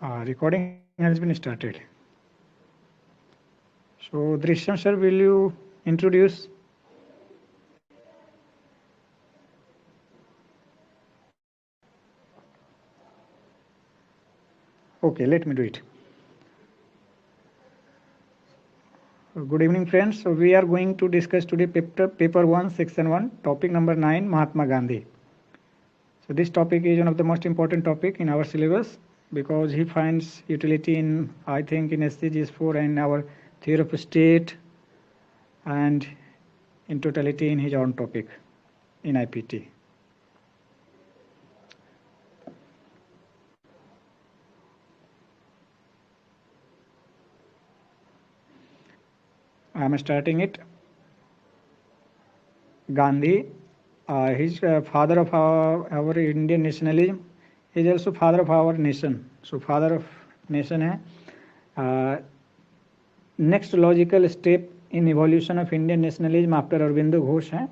Recording has been started. So, Drishyam sir, will you introduce? Okay, let me do it. Good evening, friends. So, we are going to discuss today paper 1, section 1, topic number 9, Mahatma Gandhi. So, this topic is one of the most important topic in our syllabus because he finds utility in, I think, in SDGs 4 and our theory of state and in totality in his own topic in IPT. I am starting it. Gandhi, he's father of our Indian nationalism. He is also father of our nation. So father of nation है. Next logical step in evolution of Indian nationalism after Aurobindo Ghosh है.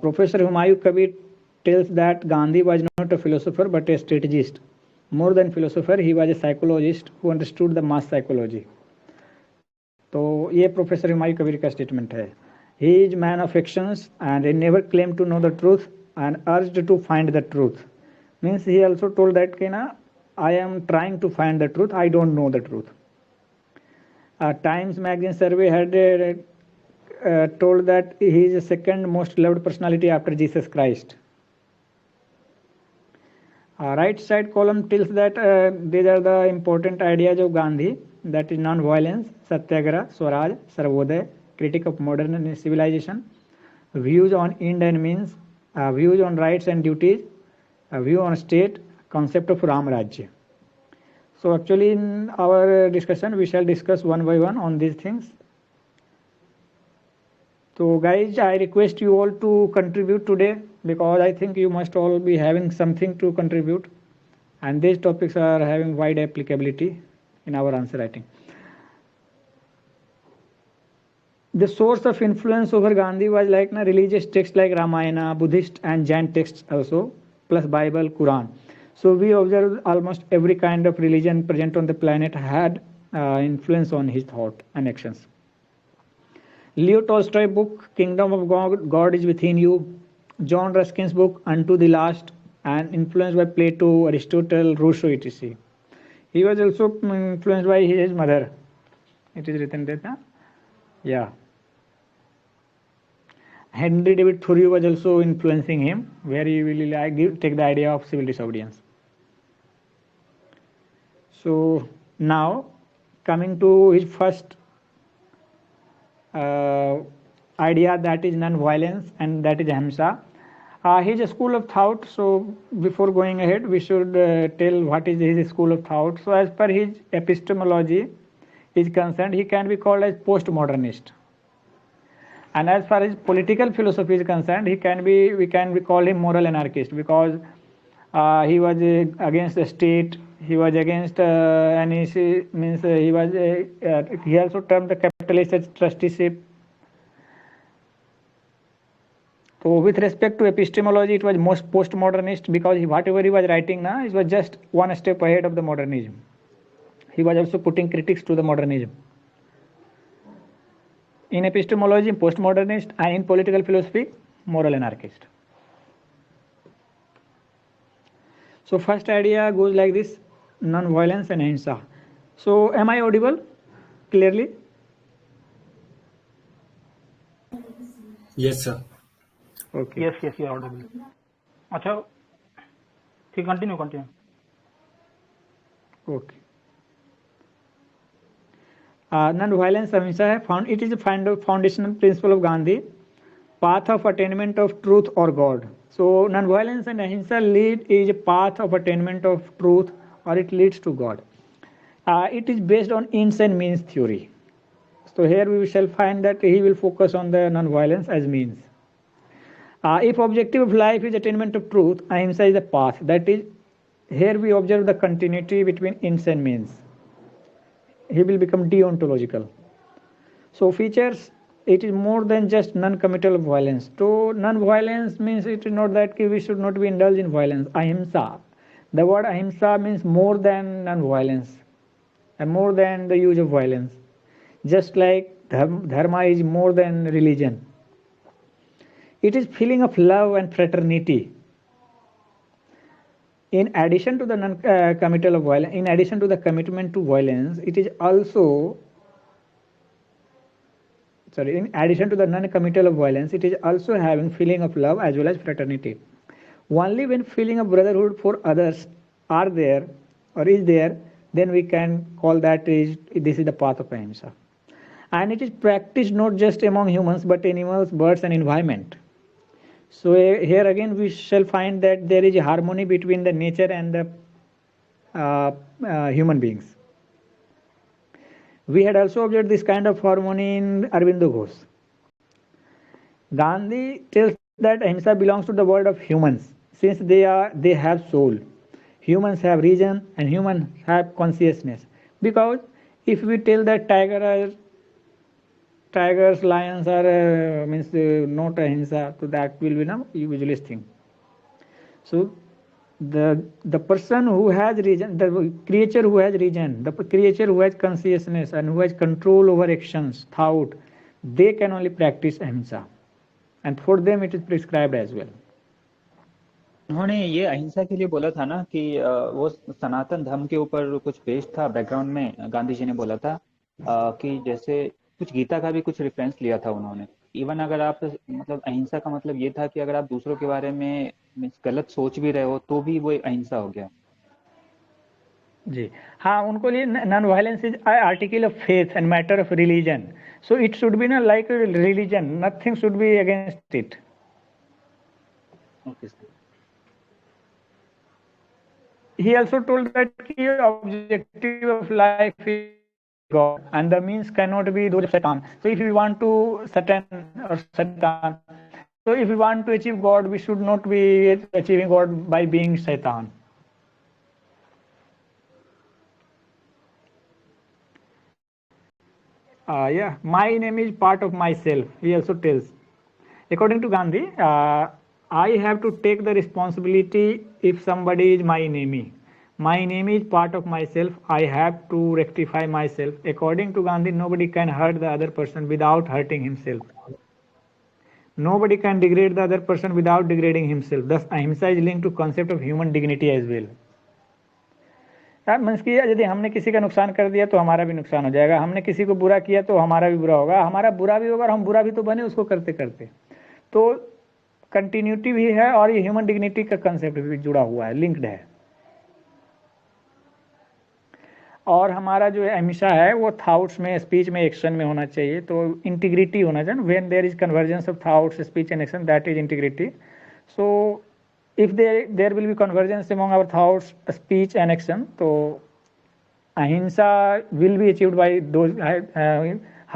Professor Humayun Kabir tells that Gandhi was not a philosopher but a strategist. More than philosopher, he was a psychologist who understood the mass psychology. तो ये professor Humayun Kabir का statement है. He is man of actions and he never claim to know the truth and urged to find the truth. Means he also told that कि ना I am trying to find the truth, I don't know the truth. Times magazine survey had told that he is the second most loved personality after Jesus Christ. Right side column tells that these are the important ideas of Gandhi, that is non-violence, satyagraha, swaraj, sarvodaya, critique of modern civilization, views on end and means, views on rights and duties, view on state, concept of Ram Rajya. So actually in our discussion we shall discuss one by one on these things. So guys, I request you all to contribute today because I think you must all be having something to contribute and these topics are having wide applicability in our answer writing. The source of influence over Gandhi was like religious texts like Ramayana, Buddhist and Jain texts also, plus Bible, Quran. So we observe almost every kind of religion present on the planet had influence on his thought and actions. Leo Tolstoy book Kingdom of God is Within You, John Ruskin's book Unto the Last, and influenced by Plato, Aristotle, Rousseau, etc. He was also influenced by his mother. It is written that, yeah. Henry David Thoreau was also influencing him, where he will take the idea of civil disobedience. So now coming to his first idea, that is non-violence and that is ahimsa. His school of thought. So before going ahead we should tell what is his school of thought. So as per his epistemology is concerned, he can be called as postmodernist, and as far as political philosophy is concerned, we can call him moral anarchist because he was against the state, he was against he also termed the capitalist as trusteeship. So with respect to epistemology, it was most postmodernist because whatever he was writing now, it was just one step ahead of the modernism. He was also putting critics to the modernism. In epistemology, postmodernist, and in political philosophy, moral anarchist. So first idea goes like this: non-violence and ahimsa. So am I audible clearly? Yes, sir. Okay. Yes, you are audible. अच्छा, ठीक, continue. Okay. Non-violence ahimsa है found. It is a foundational principle of Gandhi, path of attainment of truth or God. So non-violence and ahimsa is a path of attainment of truth, or it leads to God. It is based on ends and means theory. So here we shall find that he will focus on the non-violence as means. If objective of life is attainment of truth, ahimsa is the path. That is, here we observe the continuity between ends and means. He will become deontological. So features it is more than just non-committal violence. So non-violence means it is not that we should not be indulged in violence. Ahimsa. The word ahimsa means more than non-violence and more than the use of violence. Just like dharma is more than religion. It is feeling of love and fraternity. In addition to the non-committal of violence, in addition to the commitment to violence, it is also in addition to the non-committal of violence, it is also having feeling of love as well as fraternity. Only when feeling of brotherhood for others are there or is there, then we can call that this is the path of ahimsa. And it is practiced not just among humans but animals, birds and environment. So here again we shall find that there is a harmony between the nature and the human beings. We had also observed this kind of harmony in Aurobindo Ghosh. Gandhi tells that ahimsa belongs to the world of humans, since they have soul. Humans have reason and humans have consciousness. Because if we tell that tigers, lions are not ahimsa, so that will be now usually thing. So the person who has reason, the creature who has reason, the creature who has consciousness and who has control over actions, thought, they can only practice ahimsa, and for them it is prescribed as well. उन्होंने ये अहिंसा के लिए बोला था ना कि वो सनातन धर्म के ऊपर कुछ बेस्ड था। बैकग्राउंड में गांधी जी ने बोला था कि जैसे कुछ गीता का भी कुछ रेफरेंस लिया था उन्होंने। इवन अगर आप मतलब अहिंसा का मतलब ये था कि अगर आप दूसरों के बारे में गलत सोच भी रहे हो तो भी वो अहिंसा हो गया। जी हाँ, उनको लिए non violence is article of faith and matter of religion, so it should be ना like religion, nothing should be against it. Okay sir. He also told that the objective of life is God and the means cannot be those of Satan. So if we want to Satan, so if we want to achieve God, we should not be achieving God by being Satan. Yeah, my name is part of myself, he also tells. According to Gandhi, I have to take the responsibility if somebody is my enemy. My enemy is part of myself. I have to rectify myself. According to Gandhi, nobody can hurt the other person without hurting himself. Nobody can degrade the other person without degrading himself. Thus, ahimsa is linked to concept of human dignity as well. Means कि यदि हमने किसी का नुकसान कर दिया तो हमारा भी नुकसान हो जाएगा, हमने किसी को बुरा किया तो हमारा भी बुरा होगा, हमारा बुरा भी होगा और हम बुरा भी तो बने उसको करते करते. तो कंटिन्यूटी भी है और ये ह्यूमन डिग्निटी का कंसेप्ट भी जुड़ा हुआ है, लिंक्ड है. और हमारा जो अहिंसा है वो थॉट्स में, स्पीच में, एक्शन में होना चाहिए. तो इंटीग्रिटी होना चाहिए. When there is convergence of thoughts, speech and action, that is integrity. So if there will be convergence among our thoughts, speech and action, so ahimsa will be achieved by those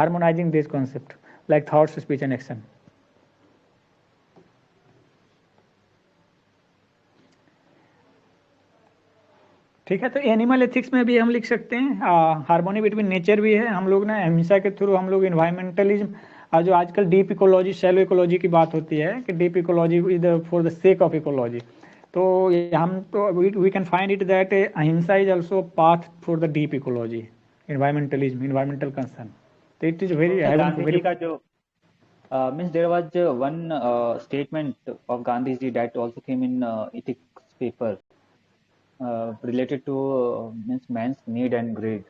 harmonizing these concepts like thoughts, speech and action. ठीक है, तो animal ethics में भी हम लिख सकते हैं. Harmony between nature भी है. हम लोग ना अहिंसा के थ्रू हम लोग इन्वायरमेंटलिज्म, जो आजकल डीप इकोलॉजी, शैलो इकोलॉजी की बात होती है कि deep ecology is for the sake of ecology, तो हम तो we can find it that ahimsa is also path for the deep ecology, environmentalism, environmental concern. तो इट इज वेरी गांधी का जो means there was one statement of Gandhi ji that also came in ethics paper related to means man's need and greed,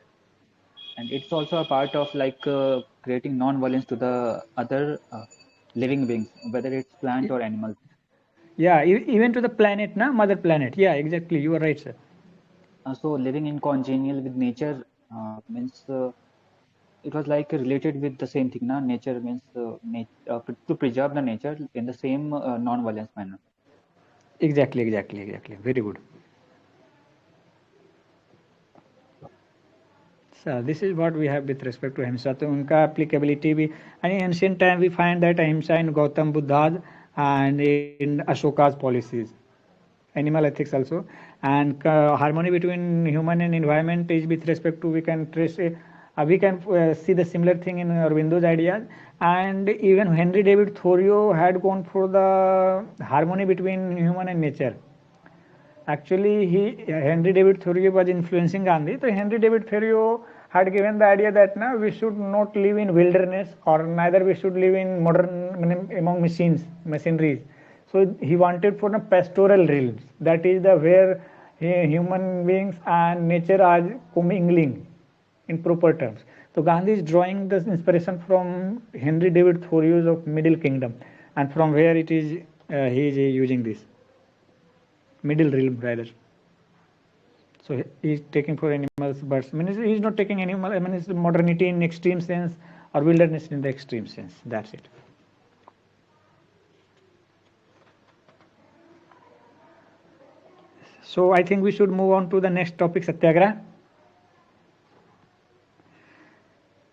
and it's also a part of like creating non-violence to the other living beings, whether it's plant or animals. Yeah, even to the planet, na, mother planet. Yeah, exactly, you are right, sir. So living in congenial with nature means it was like related with the same thing, na. Nature means to preserve the nature in the same non-violence manner. Exactly, very good. So this is what we have with respect to ahimsa. तो उनका applicability भी, and in ancient time we find that ahimsa in Gautam Buddha's and in Ashoka's policies, animal ethics also, and harmony between human and environment is with respect to, we can trace We can see the similar thing in Aurobindo's ideas, and even Henry David Thoreau had gone for the harmony between human and nature. Actually, Henry David Thoreau was influencing Gandhi. So Henry David Thoreau had given the idea that now we should not live in wilderness, or neither we should live in modern among machineries. So he wanted for the pastoral realms. That is the where human beings and nature are commingling in proper terms. So Gandhi is drawing this inspiration from Henry David Thoreau's of Middle Kingdom, and from where it is he is using this middle realm rather. So he is taking for animals, birds. I mean, he is not taking animal. I mean, it's modernity in extreme sense or wilderness in the extreme sense. That's it. So I think we should move on to the next topic, Satyagraha.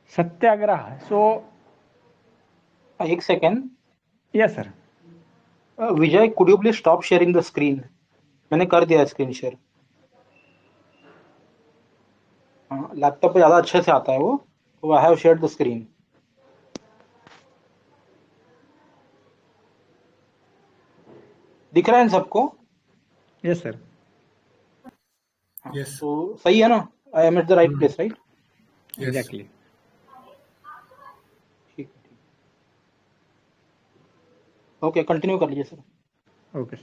Satyagraha. So, एक second yes, sir. Vijay, could you please stop sharing the screen? मैंने कर दिया screen share. Laptop पे ज़्यादा अच्छे से आता है वो. So I have shared the screen. दिख रहा है इन सबको? Yes, sir. Yes. तो सही है ना? I am at the right place, right? Yes. Exactly. ठीक है. ओके, कंटिन्यू कर लीजिए sir. Okay.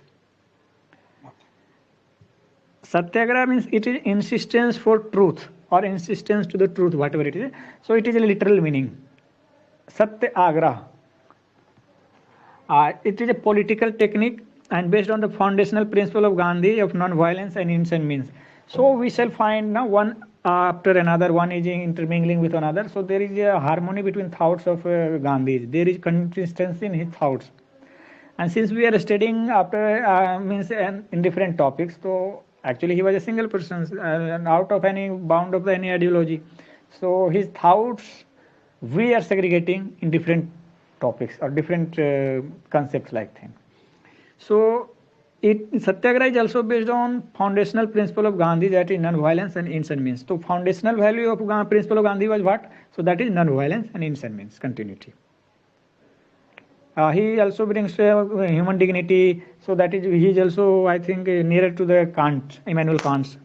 Satyagraha means it is insistence for truth or insistence to the truth, whatever it is. So it is a literal meaning. Satyagraha. It is a political technique and based on the foundational principle of Gandhi of non-violence and instant means. So we shall find now one after another, one is intermingling with another. So there is a harmony between thoughts of Gandhi. There is consistency in his thoughts. And since we are studying after means in different topics, so actually he was a single person and out of any bound of any ideology. So his thoughts we are segregating in different topics or different concepts like thing. So Satyagraha is also based on foundational principle of Gandhi, that is non-violence and instant means. So foundational value of principle of Gandhi was what? So that is non-violence and instant means continuity. He also brings human dignity, so that is he is also, I think, nearer to the Immanuel Kant.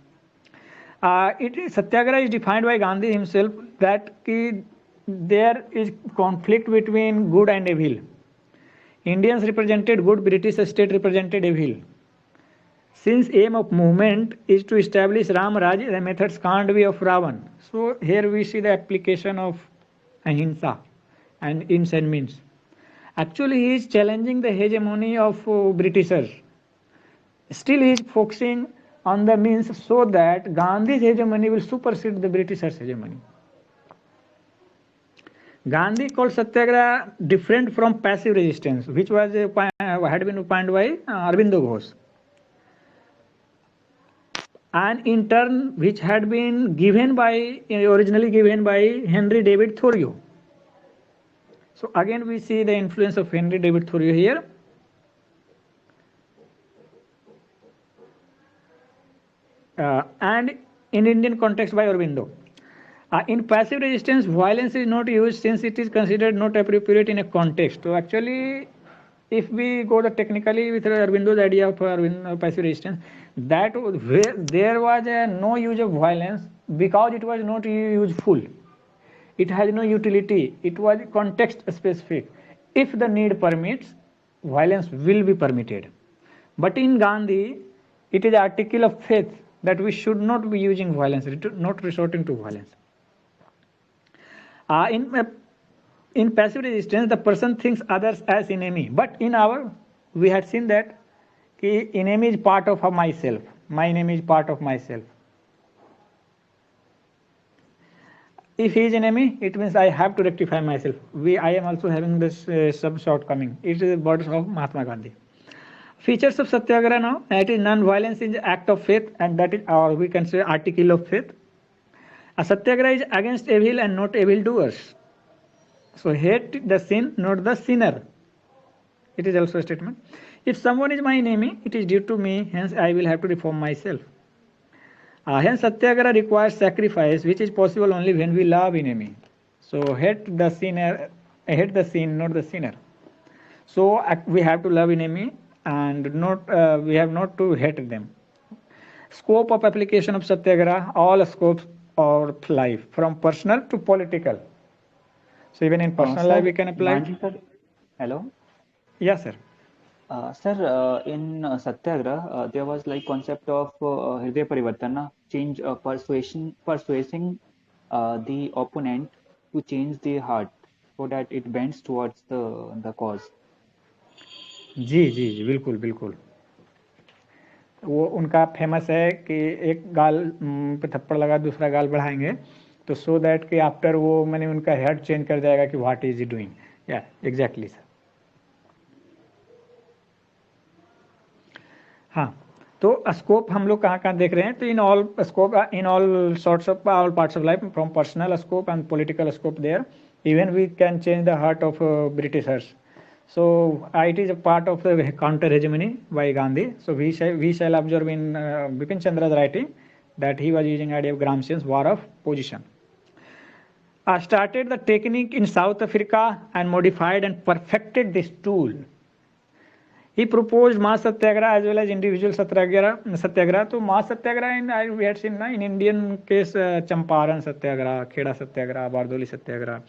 Satyagraha is defined by Gandhi himself that there is conflict between good and evil. Indians represented good, British state represented evil. Since aim of movement is to establish Ram Raj, the methods can't be of Ravan. So here we see the application of ahimsa and instant means. Actually, he is challenging the hegemony of Britishers. Still, he is focusing on the means so that Gandhi's hegemony will supersede the Britishers' hegemony. Gandhi called Satyagraha different from passive resistance, which was had been opined by Aurobindo Ghosh, and in turn, which had been originally given by Henry David Thoreau. So again, we see the influence of Henry David Thoreau here. And in Indian context by Aurobindo. In passive resistance, violence is not used since it is considered not appropriate in a context. So actually, if we go technically with Aurobindo's idea of passive resistance, that there was no use of violence because it was not useful. It has no utility. It was context specific. If the need permits, violence will be permitted. But in Gandhi, it is an article of faith that we should not be using violence, not resorting to violence. In passive resistance, the person thinks others as enemy. But we had seen that enemy is part of myself. My enemy is part of myself. If he is enemy, it means I have to rectify myself. I am also having this some shortcoming. It is the words of Mahatma Gandhi. Features of Satyagraha now, that is non-violence is act of faith, and that is, or we can say, article of faith. A Satyagraha is against evil and not evil doers. So hate the sin, not the sinner. It is also a statement. If someone is my enemy, it is due to me, hence I will have to reform myself. Hence, Satyagraha requires sacrifice, which is possible only when we love enemy. So hate the sinner, hate the sin, not the sinner. So we have to love enemy and not we have not to hate them. Scope of application of Satyagraha, all scopes of life, from personal to political. So even in personal life Sir, we can apply. Manji sir, hello. Yes, sir. Sir, in Satyagraha, there was like concept of Hriday Parivartana, change, persuading the opponent to change the heart so that it bends towards the cause. जी जी जी बिल्कुल बिल्कुल वो उनका famous है कि एक गाल पे थप्पड़ लगा दूसरा गाल बढ़ाएंगे तो सो दैट कि आफ्टर वो मैंने उनका हेड चेंज कर जाएगा कि व्हाट इज ही डूइंग या एग्जैक्टली सर हाँ तो स्कोप हम लोग कहाँ कहाँ देख रहे हैं तो in all scope in all sorts of all parts of life from personal scope and political scope there even we can change the heart of Britishers. So it is a part of the counter hegemony by Gandhi. So we shall observe in Bipin Chandra's writing that he was using idea of Gramsci's war of position. Started the technique in South Africa and modified and perfected this tool. He proposed mass satyagraha as well as individual satyagraha. So mass satyagraha in we had seen in Indian case Champaran satyagraha, Kheda satyagraha, Bardoli satyagraha,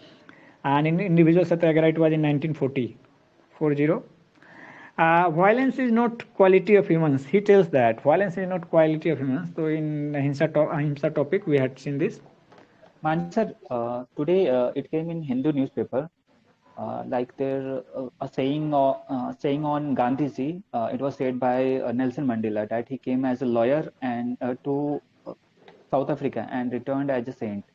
and in individual satyagraha it was in 1940. Violence is not quality of humans. He tells that violence is not quality of humans. So in Ahimsa topic we had seen this. Manji sir, today it came in Hindu newspaper. Like there a saying on Gandhiji, it was said by Nelson Mandela that he came as a lawyer and to South Africa and returned as a saint.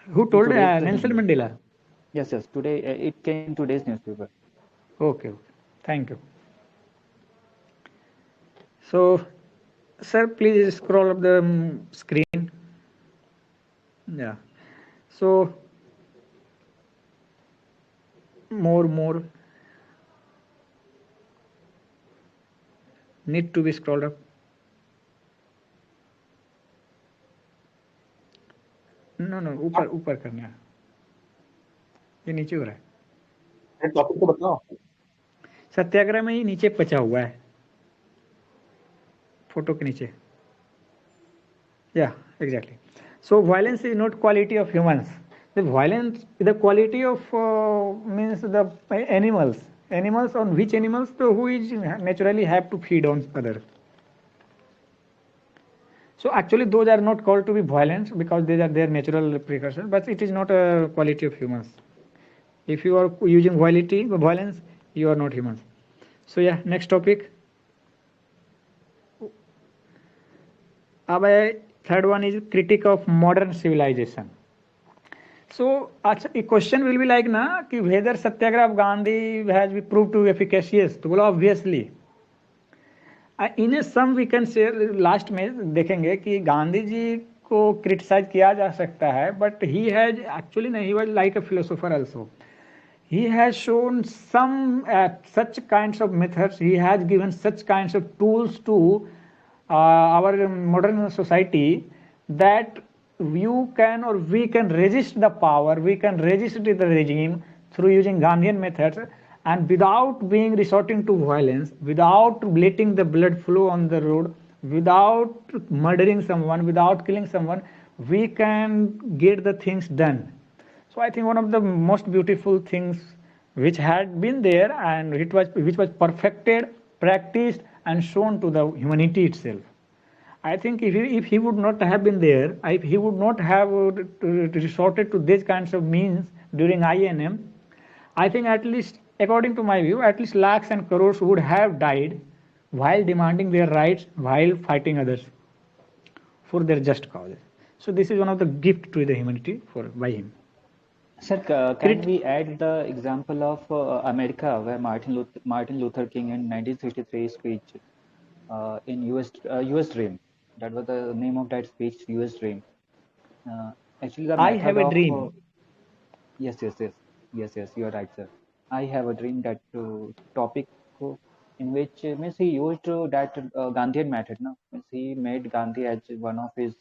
Who told Today's Nelson Hindu. Mandela? Yes, today it came in today's newspaper. Okay, thank you. So, sir, please scroll up the screen. Yeah. So, more need to be scrolled up. No, ऊपर करना है ये नीचे हो रहा है topic तो बताओ सत्याग्रह में ही नीचे बचा हुआ है फोटो के नीचे yeah exactly so violence is not quality of humans the violence the quality of means the animals on which animals so who is naturally have to feed on others. So actually those are not called to be violent because they are their natural precursors, but it is not a quality of humans. If you are using violence, you are not humans. So yeah, next topic. Third one is critique of modern civilization. So a question will be like na कि whether Satyagraha of Gandhi has been proved to be efficacious. तो बोला obviously. In sum we can say last में देखेंगे कि गांधी जी को criticise किया जा सकता है बट ही हैज एक्चुअली नहीं he was like a philosopher also he has shown some such kinds of methods he has given such kinds of tools to our modern society that you can or we can resist the power we can resist the regime through using Gandhian methods and without being resorting to violence without letting the blood flow on the road without murdering someone without killing someone we can get the things done. So I think one of the most beautiful things which had been there and which was perfected, practiced and shown to the humanity itself. I think if he would not have been there, if he would not have resorted to these kinds of means during INM, I think at least according to my view, at least lakhs and crores would have died while demanding their rights, while fighting others for their just causes. So this is one of the gift to the humanity by him. Sir, can we add the example of America, where Martin Luther King in 1963 speech in US Dream? That was the name of that speech, US Dream. Actually, the I method have a of dream. yes, you are right, sir. I have a dream. That topic in which means he used that Gandhian method. No, means he made Gandhi as one of his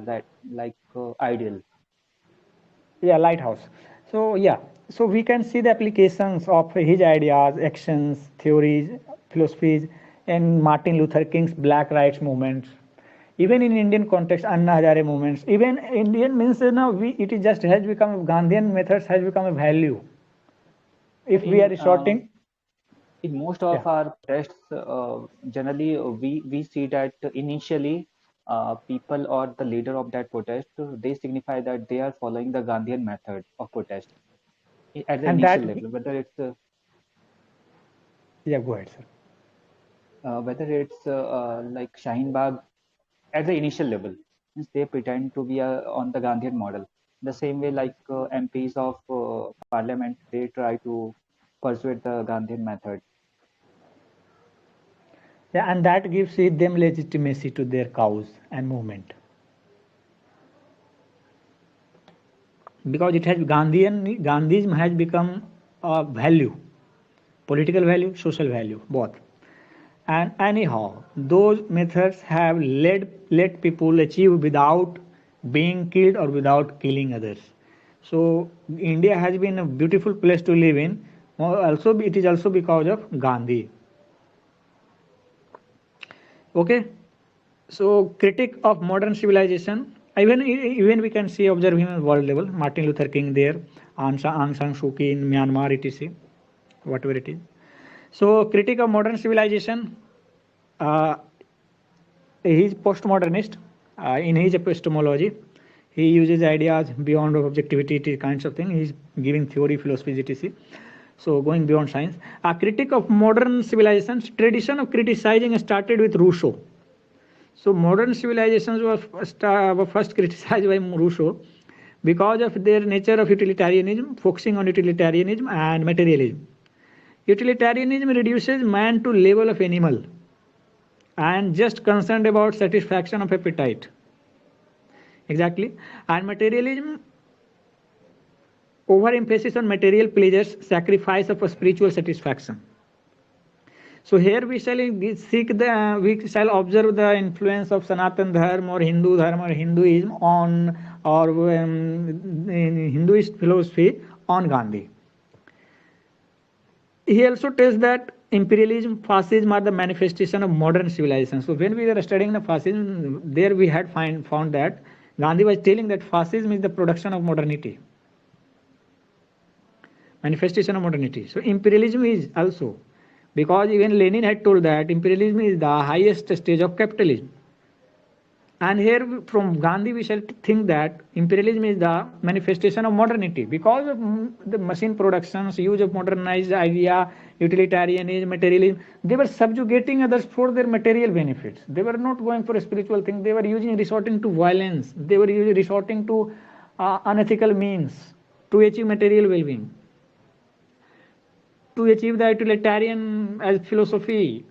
that like ideal. Yeah, lighthouse. So yeah, so we can see the applications of his ideas, actions, theories, philosophies in Martin Luther King's Black Rights movements. Even in Indian context, Anna Hazare movements. Even Indian means now it is just has become Gandhian methods has become a value. If we are resorting, In most yeah, of our tests, generally we see that initially people or the leader of that protest they signify that they are following the Gandhian method of protest at the and initial that level, yeah, go ahead, sir. whether it's like Shaheen Bagh at the initial level, means they pretend to be on the Gandhian model. The same way, like MPs of parliament, they try to persuade the Gandhian method. Yeah, and that gives it them legitimacy to their cause and movement because it has Gandhism has become a value, political value, social value, both. And anyhow, those methods have let people achieve without being killed or without killing others. So India has been a beautiful place to live in. Also, it is also because of Gandhi. Okay, so critic of modern civilization. Even we can see observe him at world level. Martin Luther King there, Aung San Suu Kyi in Myanmar, etc. Whatever it is. So critic of modern civilization. Uh, he is postmodernist in his epistemology. He uses ideas beyond objectivity, kinds of thing. He's giving theory, philosophy, etc. So going beyond science. A critic of modern civilizations, tradition of criticizing started with Rousseau. So modern civilizations were first criticized by Rousseau because of their nature of utilitarianism, focusing on utilitarianism and materialism. Utilitarianism reduces man to level of animal and just concerned about satisfaction of appetite. Exactly. And materialism, overemphasis on material pleasures, sacrifice of a spiritual satisfaction. So here we shall we shall observe the influence of Sanatan Dharma or Hindu Dharma or Hinduism on or Hinduist philosophy on Gandhi. He also tells that imperialism, fascism are the manifestation of modern civilization. So when we were studying the fascism, there we had found that Gandhi was telling that fascism is the production of modernity, manifestation of modernity. So imperialism is also, because even Lenin had told that imperialism is the highest stage of capitalism. And here from Gandhi we shall think that imperialism is the manifestation of modernity because of the machine productions, use of modernized idea, utilitarianism, materialism. They were subjugating others for their material benefits. They were not going for a spiritual thing. They were resorting to violence. They were resorting to unethical means to achieve material well-being, to achieve the utilitarian as philosophy.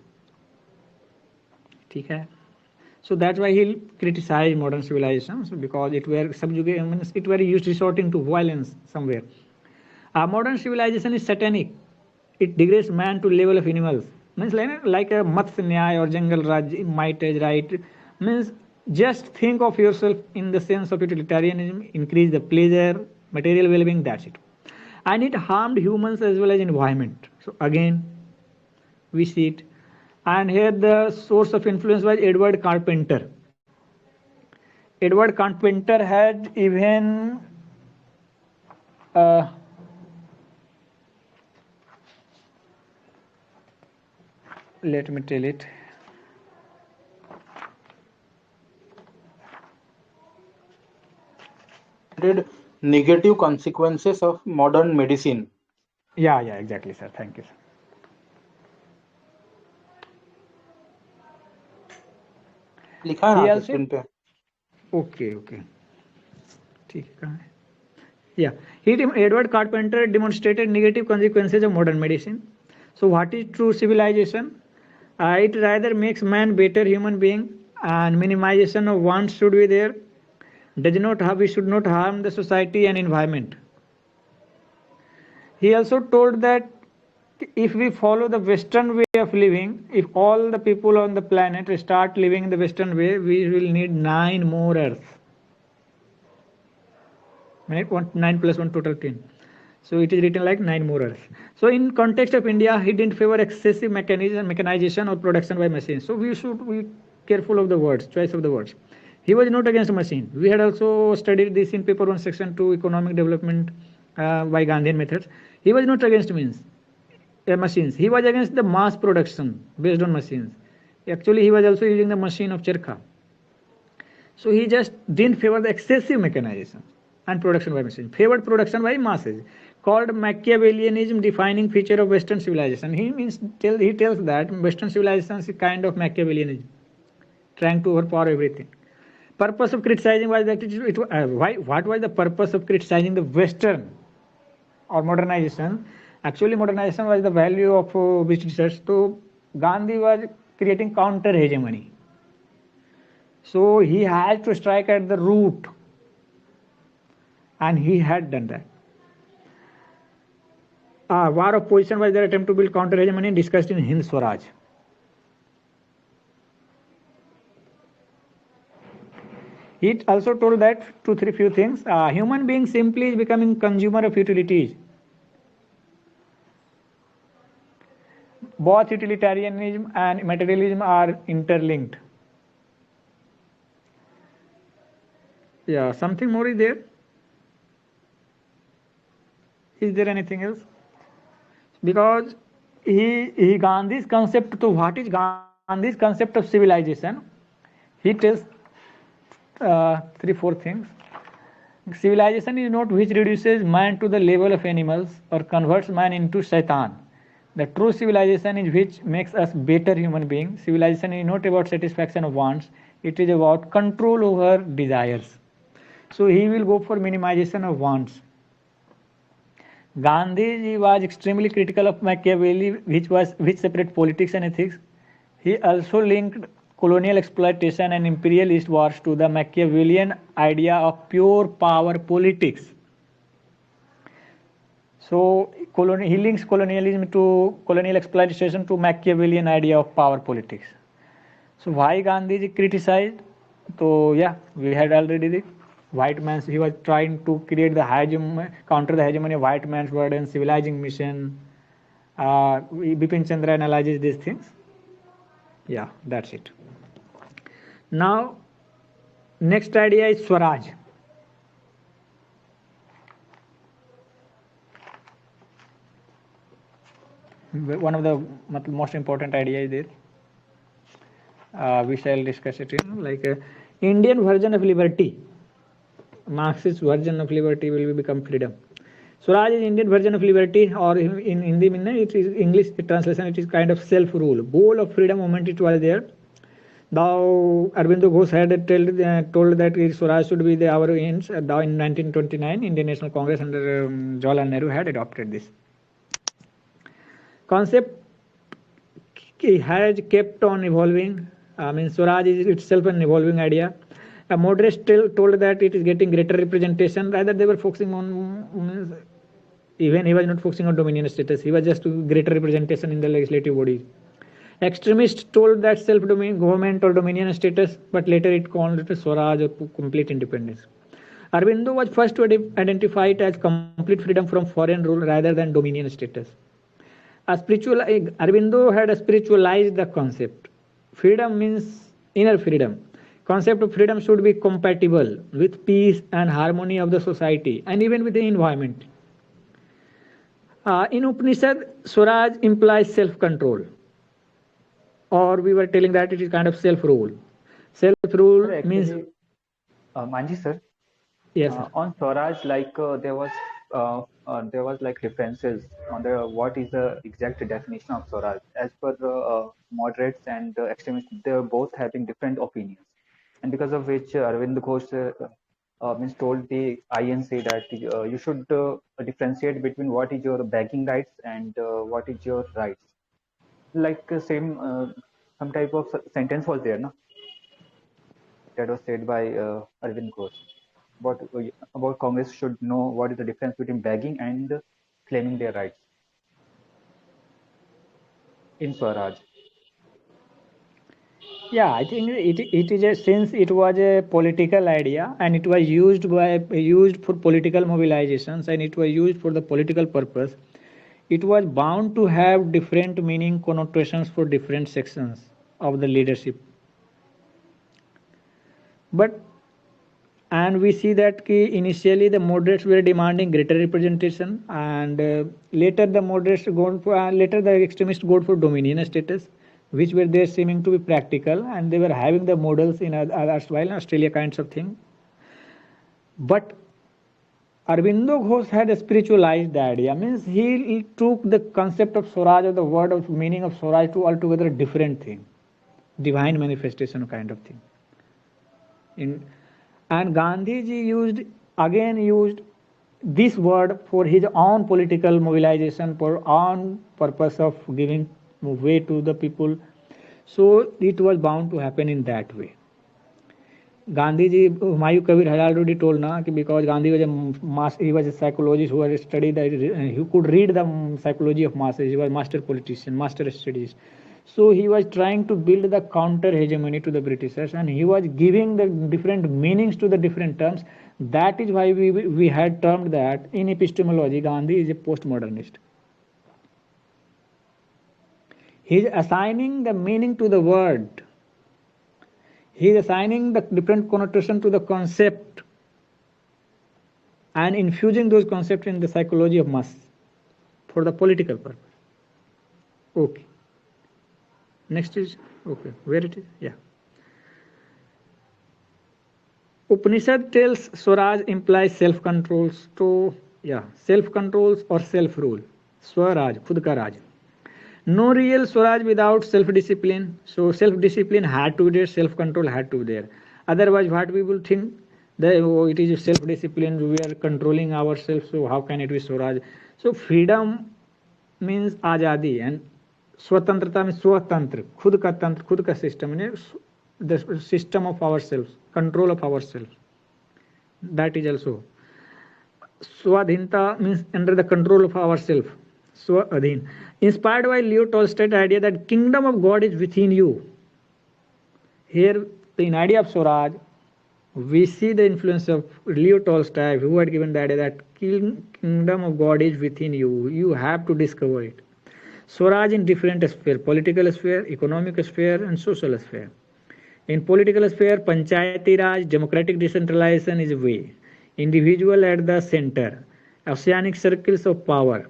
ठीक है. So that's why he'll criticize modern civilizations because it were it were used resorting to violence somewhere. Modern civilization is satanic. It degrades man to level of animals. Means like a Matsya Nyaya or Jungle Raj might as right. Means just think of yourself in the sense of utilitarianism, increase the pleasure, material well-being, that's it. And it harmed humans as well as environment. So again, we see it. And here the source of influence was Edward Carpenter. Edward Carpenter had even let me tell it. Negative consequences of modern medicine. Yeah, exactly, sir. Thank you, sir. लिखा है He ना also screen पे. okay. ठीक है, कहाँ है? Yeah, Edward Carpenter demonstrated negative consequences of modern medicine. So what is true civilization? It rather makes man better human being, and minimization of wants should be there. We should not harm the society and environment. He also told that if we follow the Western way of living, if all the people on the planet start living in the Western way, we will need 9 more Earths. Right? 9 plus 1 total 10. So it is written like 9 more Earths. So in context of India, he didn't favor excessive mechanization or production by machines. So we should be careful of the words, choice of the words. He was not against machine. We had also studied this in paper 1 section 2, economic development by Gandhian methods. He was not against machines. He was against the mass production based on machines. Actually, he was also using the machine of Charkha. So he just didn't favor the excessive mechanization and production by machines. Favored production by masses. Called Machiavellianism defining feature of Western civilization. He tells that Western civilization is a kind of Machiavellianism, trying to overpower everything. Purpose of criticizing was that what was the purpose of criticizing the Western or modernization? Actually, modernization was the value of Britishers. So Gandhi was creating counter hegemony. So he had to strike at the root, and he had done that. War of position was their attempt to build counter hegemony discussed in Hind Swaraj. He also told that 2-3 few things. Human being simply is becoming consumer of utilities. Both utilitarianism and materialism are interlinked. Yeah, something more is there? Is there anything else? Because Gandhi's concept to what is Gandhi's concept of civilization, he tells 3-4 things. Civilization is not which reduces man to the level of animals or converts man into shaitan. The true civilization is which makes us better human beings. Civilization is not about satisfaction of wants, it is about control over desires. So he will go for minimization of wants. Gandhi was extremely critical of Machiavelli, which separate politics and ethics. He also linked colonial exploitation and imperialist wars to the Machiavellian idea of pure power politics. So he links colonialism to colonial exploitation to Machiavellian idea of power politics. So why Gandhi criticized? So yeah, we had already the white man's. He was trying to create the counter the hegemony of white man's burden, civilizing mission. Bipin Chandra analyzes these things. Yeah, that's it. Now, next idea is Swaraj. One of the most important ideas is there. We shall discuss it in Indian version of liberty. Marxist version of liberty will become freedom. Swaraj is Indian version of liberty, or in Hindi, it is English translation. It is kind of self-rule. Goal of freedom movement it was there. Thou Aurobindo Ghosh had told that Swaraj should be our ends. Thou in 1929, Indian National Congress under Jawaharlal Nehru had adopted this concept. Has kept on evolving. Swaraj is itself an evolving idea. Moderates told that it is getting greater representation. Rather, they were focusing on, even he was not focusing on dominion status. He was just greater representation in the legislative bodies. Extremists told that self-government or dominion status, but later it called it Swaraj or complete independence. Aurobindo was first to identify it as complete freedom from foreign rule rather than dominion status. Aurobindo had spiritualized the concept. Freedom means inner freedom. Concept of freedom should be compatible with peace and harmony of the society and even with the environment. In Upanishad, Swaraj implies self-control, or we were telling that it is kind of self-rule. Self-rule means. Manji sir. Yes. Sir. On Swaraj, there was references on what is the exact definition of Swaraj. As per the moderates and extremists, they're both having different opinions, and because of which Arvind Ghosh told the INC that you should differentiate between what is your begging rights and what is your rights. Some type of sentence was there, no? That was said by Arvind Ghosh. About Congress should know what is the difference between begging and claiming their rights. in Swaraj? Yeah, I think it is since it was a political idea and it was used for political mobilizations and it was used for the political purpose. It was bound to have different meaning connotations for different sections of the leadership. But and we see that initially the moderates were demanding greater representation and later the moderates later the extremists go for dominion status, which were there seeming to be practical and they were having the models in others while in Australia kinds of thing. But Aurobindo Ghosh had spiritualized the idea, means he took the concept of Swaraj or the word of meaning of Swaraj to altogether a different thing, divine manifestation kind of thing. And Gandhiji used this word for his own political mobilization, for own purpose of giving way to the people. So it was bound to happen in that way. Gandhiji, Humayun Kabir had already told na, because Gandhi he was a psychologist who had studied he could read the psychology of masses. He was master politician, master strategist. So he was trying to build the counter hegemony to the Britishers and he was giving the different meanings to the different terms. That is why we had termed that in epistemology Gandhi is a postmodernist. He is assigning the meaning to the word. He is assigning the different connotation to the concept and infusing those concepts in the psychology of mass for the political purpose. Okay. Next is, okay, where it is? Yeah. Upanishad tells Swaraj implies self-controls. So, yeah, self-controls or self-rule. Swaraj, khud ka raj. No real Swaraj without self-discipline. So, self-discipline had to be there, self-control had to be there. Otherwise, what we will think? That it is self-discipline, we are controlling ourselves, so how can it be Swaraj? So, freedom means azadi and स्वतंत्रता में स्वतंत्र खुद का तंत्र खुद का system the system of ourselves, control of ourselves, that is also swadhinta means under the control of ourselves, swadhin, inspired by Leo Tolstoy's idea that kingdom of God is within you. Here in idea of Swaraj we see the influence of Leo Tolstoy, who had given the idea that kingdom of God is within you, you have to discover it. Swaraj in different sphere, political sphere, economic sphere and social sphere. In political sphere, Panchayati Raj, democratic decentralization is a way. Individual at the center. Oceanic circles of power.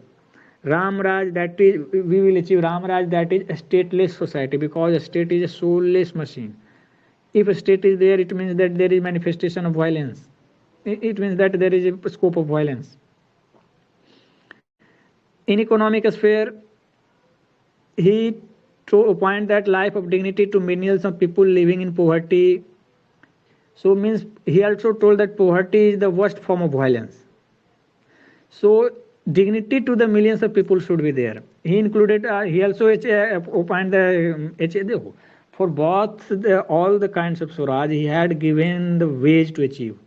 Ram Raj, that is, we will achieve Ram Raj, that is a stateless society, because a state is a soulless machine. If a state is there, it means that there is manifestation of violence. It means that there is a scope of violence. In economic sphere, he point that life of dignity to millions of people living in poverty. So means he also told that poverty is the worst form of violence. So dignity to the millions of people should be there. He included, he also opined the for both all the kinds of Swaraj, he had given the ways to achieve.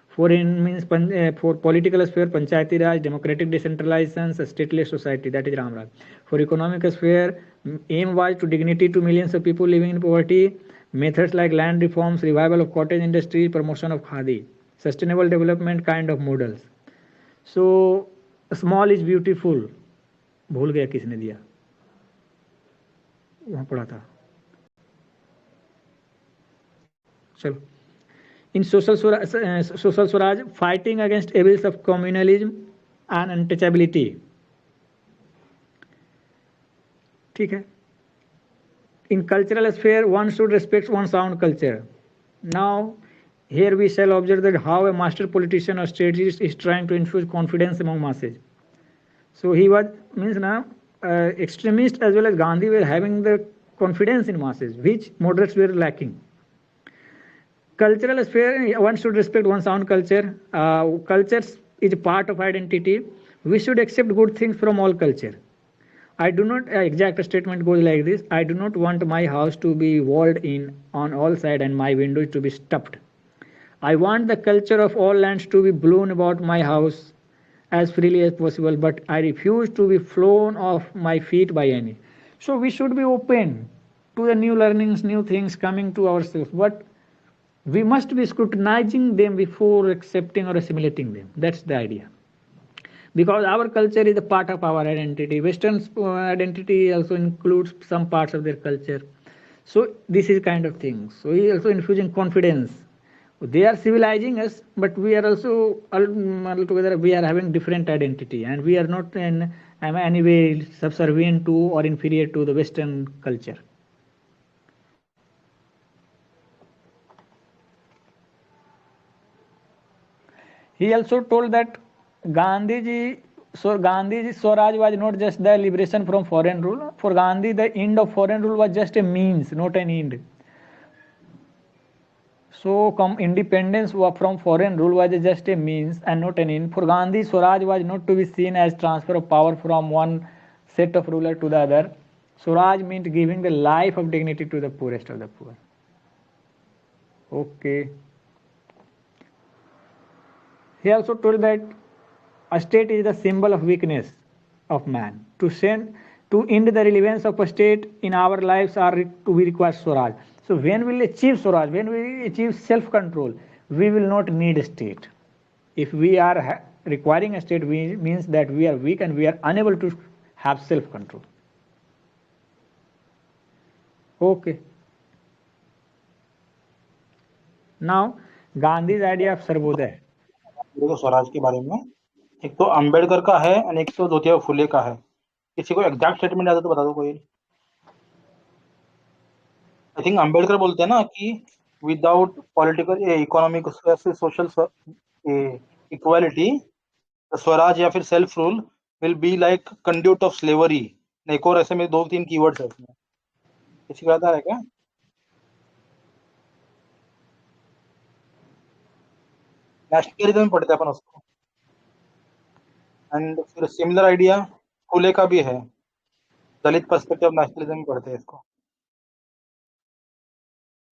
For political sphere, Panchayati Raj, democratic decentralization, stateless society, that is Ram Raj. For economic sphere, aim was to dignity to millions of people living in poverty, methods like land reforms, revival of cottage industry, promotion of khadi, sustainable development kind of models. So, small is beautiful. भूल गया किसने दिया, वहाँ पढ़ा था, चलो. In social Swaraj, fighting against evils of communalism and untouchability. ठीक है. In cultural sphere, one should respect one's own culture. Now, here we shall observe that how a master politician or strategist is trying to infuse confidence among masses. So he was, means now, extremists as well as Gandhi were having the confidence in masses, which moderates were lacking. Cultural sphere, one should respect one's own culture. Culture is a part of identity. We should accept good things from all culture. I do not, exact statement goes like this: I do not want my house to be walled in on all sides and my windows to be stopped. I want the culture of all lands to be blown about my house as freely as possible, but I refuse to be flown off my feet by any. So we should be open to the new learnings, new things coming to ourselves, but we must be scrutinizing them before accepting or assimilating them. That's the idea. Because our culture is a part of our identity. Western identity also includes some parts of their culture. So this is kind of thing. So he also infusing confidence. They are civilizing us, but we are also altogether we are having different identity, and we are not in any way subservient to or inferior to the Western culture. He also told that Gandhiji Swaraj was not just the liberation from foreign rule. For Gandhi, the end of foreign rule was just a means, not an end. So, independence from foreign rule was just a means and not an end. For Gandhi, Swaraj was not to be seen as transfer of power from one set of ruler to the other. Swaraj meant giving the life of dignity to the poorest of the poor. Okay. He also told that a state is the symbol of weakness of man. To end the relevance of a state in our lives we require Swaraj. So when we will achieve Swaraj, when we achieve self-control, we will not need a state. If we are requiring a state, means that we are weak and we are unable to have self-control. Okay. Now, Gandhi's idea of Sarvodaya. देखो स्वराज के बारे में एक तो अंबेडकर का है और एक तो ज्योतिबा फुले का है। किसी को एग्जैक्ट स्टेटमेंट याद है तो बता दो कोई। आई थिंक अंबेडकर बोलते हैं ना कि without political economic social equality Swaraj या फिर self rule will be like conduit of slavery. एक और ऐसे में 2-3 कीवर्ड्स है इसमें। किसी को आता है क्या? नेशनलिज्म पढ़ते हैं अपन उसको। एंड फिर सिमिलर आइडिया फुले का भी है, दलित पर्सपेक्टिव ऑफ नेशनलिज्म पढ़ते हैं इसको।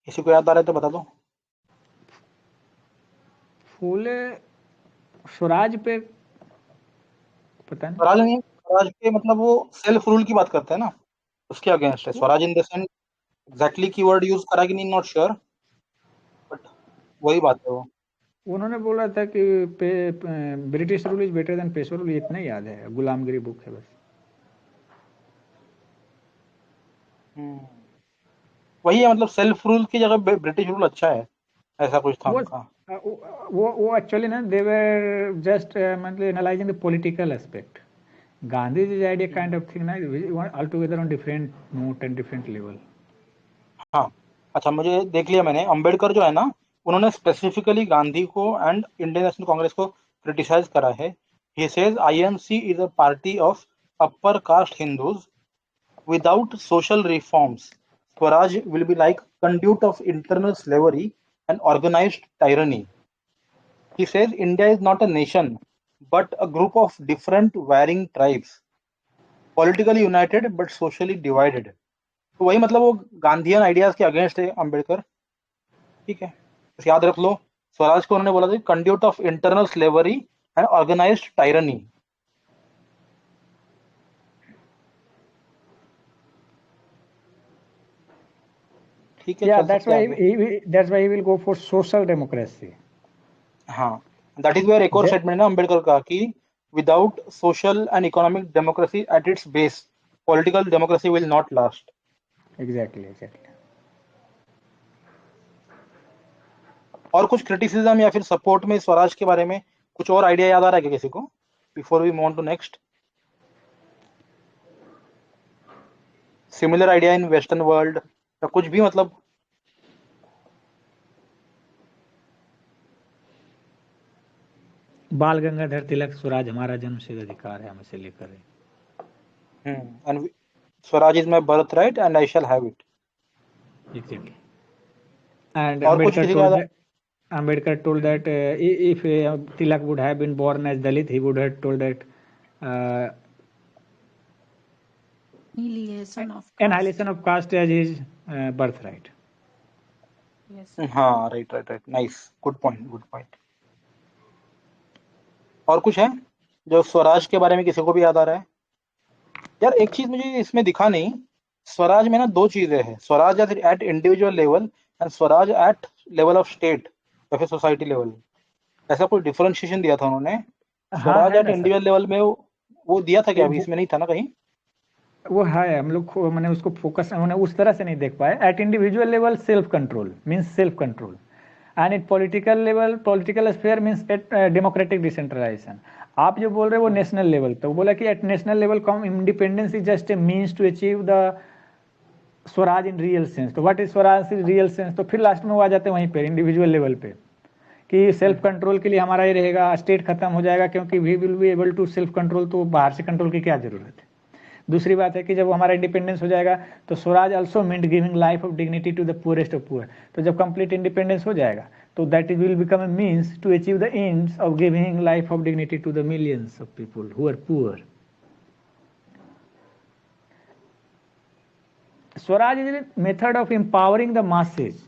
किसी को याद आ रहा है तो बता दो। फूले स्वराज पे पता नहीं। स्वराज नहीं, स्वराज के मतलब वो सेल्फ रूल की बात करते हैं ना, उसके अगेंस्ट है। Swaraj in the sense exactly keyword use करा कि नहीं, नॉट श्योर, बट वही बात है वो। उन्होंने बोला था कि British rule is better than Peshwa rule, इतना याद है, गुलामगिरी बुक है बस। वही है, मतलब सेल्फ रूल की जगह ब्रिटिश रूल अच्छा है, ऐसा कुछ था उनका। वो एक्चुअली ना दे वर जस्ट मतलब analysing the political aspect. Gandhi ji idea kind of thing ना all together on different note and different level. हाँ अच्छा, मुझे देख लिया मैंने। अंबेडकर जो है ना, उन्होंने स्पेसिफिकली गांधी को एंड इंडियन नेशनल कांग्रेस को क्रिटिसाइज करा है। He says INC is a party of upper caste Hindus without social reforms. Swaraj will be like conduit of internal slavery and organized tyranny. He says India is not a nation, but a group of different varying tribes, politically united but socially divided. तो वही मतलब वो Gandhian ideas के against है अंबेडकर। ठीक है, बस याद रख लो, स्वराज को उन्होंने बोला था conduit of internal slavery and organised tyranny. ठीक है, Yeah, that's why he will go for social democracy. हाँ, दैट इज वेयर एक और स्टेटमेंट है ना अंबेडकर का कि without social and economic democracy at its base, political democracy will not last. Exactly. और कुछ क्रिटिसिज्म या फिर सपोर्ट में स्वराज के बारे में कुछ और आइडिया याद आ रहा है क्या किसी को, before we move on to next? Similar idea in western world या कुछ भी, मतलब बाल गंगाधर तिलक, स्वराज हमारा जन्मसिद्ध अधिकार है, हम इसे लेकर है। And Swaraj is my birth right and I shall have it. Exactly. And Ambedkar told that if Tilak would have been born as Dalit, he would have told that annihilation of caste as his birthright. Yes. हाँ, right, nice, good point. और कुछ है जो स्वराज के बारे में किसी को भी याद आ रहा है? यार एक चीज मुझे इसमें दिखा नहीं स्वराज में ना दो चीजें हैं, Swaraj at individual level and Swaraj at level of state या फिर सोसाइटी लेवल, ऐसा कोई डिफरेंशिएशन दिया था उन्होंने। हाँ स्वराज है एट ना सर, इंडिविजुअल लेवल में वो दिया था क्या? अभी वो इसमें नहीं था ना कहीं? वो है, हम लोग मैंने उसको फोकस उन्होंने उस तरह से नहीं देख पाए। At individual level self control means self control, and at political level political sphere means at democratic decentralisation. आप जो बोल रहे हो वो नेशनल लेवल पे, वो बोला कि एट नेशनल लेवल कॉम independence is just a means to achieve the swaraj in real sense. तो what is swaraj in real sense, तो फिर लास्ट में वो आ जाते हैं वहीं पे इंडिविजुअल लेवल पे कि सेल्फ कंट्रोल के लिए हमारा ये रहेगा, स्टेट खत्म हो जाएगा क्योंकि we will be able to self control, तो बाहर से कंट्रोल की क्या जरूरत है। दूसरी बात है कि जब हमारा इंडिपेंडेंस हो जाएगा तो Swaraj also meant giving life of dignity to the poorest of poor. तो जब कंप्लीट इंडिपेंडेंस हो जाएगा तो that will become a means to achieve the aims of giving life of dignity to the millions of people who are poor. Swaraj is a method of empowering the masses,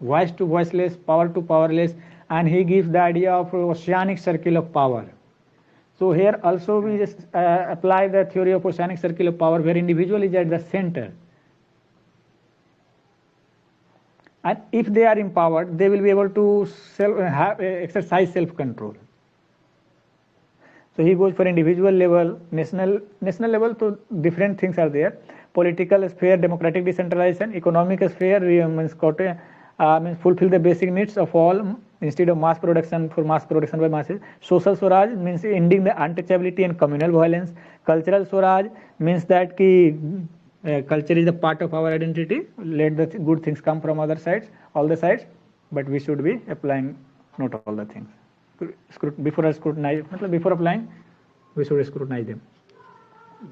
voice to voiceless, power to powerless, and he gives the idea of oceanic circle of power. So here also we just apply the theory of oceanic circle of power, where individual is at the center. And if they are empowered, they will be able to exercise self-control. So he goes for individual level, national level, so different things are there. Political sphere, democratic decentralization. Economic sphere means fulfill the basic needs of all instead of mass production for mass production by masses. Social Swaraj means ending the untouchability and communal violence. Cultural Swaraj means that culture is a part of our identity. Let the good things come from other sides, all the sides, but we should be applying not all the things. Before applying, we should scrutinize them.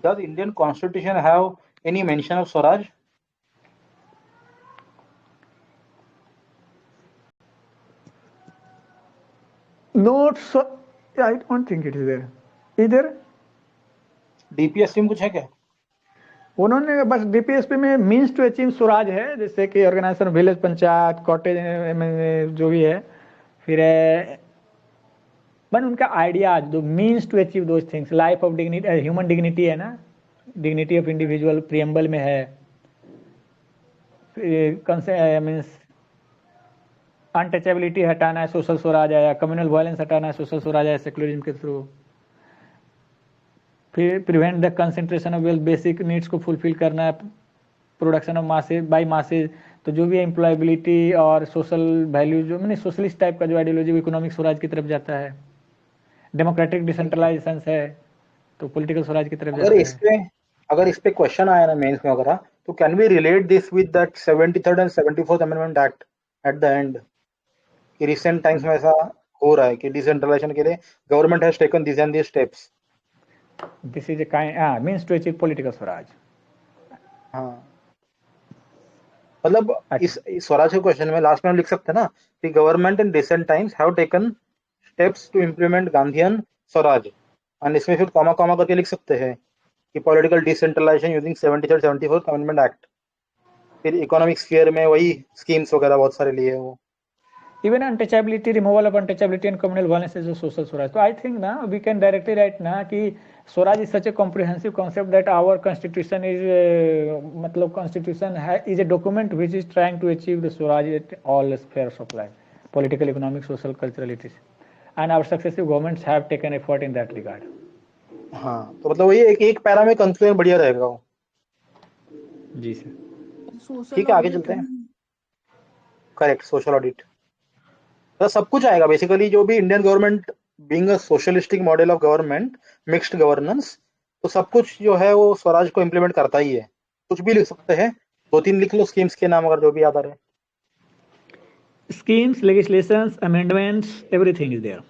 Does Indian Constitution have any mention of Swaraj? Not so, I don't think it is there. Either DPSC में कुछ है क्या? उन्होंने बस DPSP में means to achieve Swaraj है, जैसे कि ऑर्गेनाइजेशन विलेज पंचायत कॉटेज जो भी है, फिर बन उनका आइडिया जो means to achieve those things, life of dignity, human dignity है ना, डिग्निटी ऑफ इंडिविजुअल प्रियम्बल में है, मीन्स अनटचेबिलिटी हटाना है, सोशल स्वराज आया, कम्युनल वायलेंस हटाना है, सोशल स्वराज आया सेक्युलरिज्म के थ्रू, फिर prevent the concentration of wealth, basic needs को फुलफिल करना है, production of masses by masses, तो जो भी एम्प्लॉयबिलिटी और सोशल वैल्यू जो मैंने सोशलिस्ट टाइप का जो आइडियोलॉजी इकोनॉमिक स्वराज की तरफ जाता है, डेमोक्रेटिक डिसेंट्रलाइजेशन है तो पॉलिटिकल स्वराज की तरफ जाता है। अगर इस पे क्वेश्चन आया ना मेंस में वगैरह, तो can we relate this with that 73rd and 74th amendment act at the end, कि रिसेंट टाइम्स में ऐसा हो रहा है कि डिसेंट्रलाइजेशन के लिए government has taken this and this steps, this is a kind means to achieve political Swaraj. हाँ, मतलब इस स्वराज के क्वेश्चन में लास्ट में हम लिख सकते हैं ना कि government in recent times have taken steps to implement Gandhian Swaraj, और इसमें फिर कॉमा कॉमा करके लिख सकते हैं कि political decentralisation using 73rd 74th amendment act, फिर इकोनॉमिक स्फीयर में वही स्कीम्स वगैरह बहुत सारे लिए वो, even untouchability, removal of untouchability and communal violence is a social swaraj. So I think now we can directly write now कि swaraj is such a comprehensive concept that our constitution is मतलब constitution is a document which is trying to achieve the swaraj at all spheres of life, political, economic, social, cultural, etc. And our successive governments have taken effort in that regard. हाँ, तो मतलब वही एक para में conclusion बढ़िया रहेगा वो। जी sir, ठीक है, आगे चलते हैं। करेक्ट, सोशल ऑडिट तो सब कुछ आएगा बेसिकली, जो भी Indian government being a socialistic model of government, mixed governance, तो सब कुछ जो है वो स्वराज को इम्प्लीमेंट करता ही है। कुछ भी लिख सकते हैं, 2-3 लिख लो स्कीम्स के नाम अगर जो भी याद आ रहे हैं। schemes, legislations, amendments, everything is there.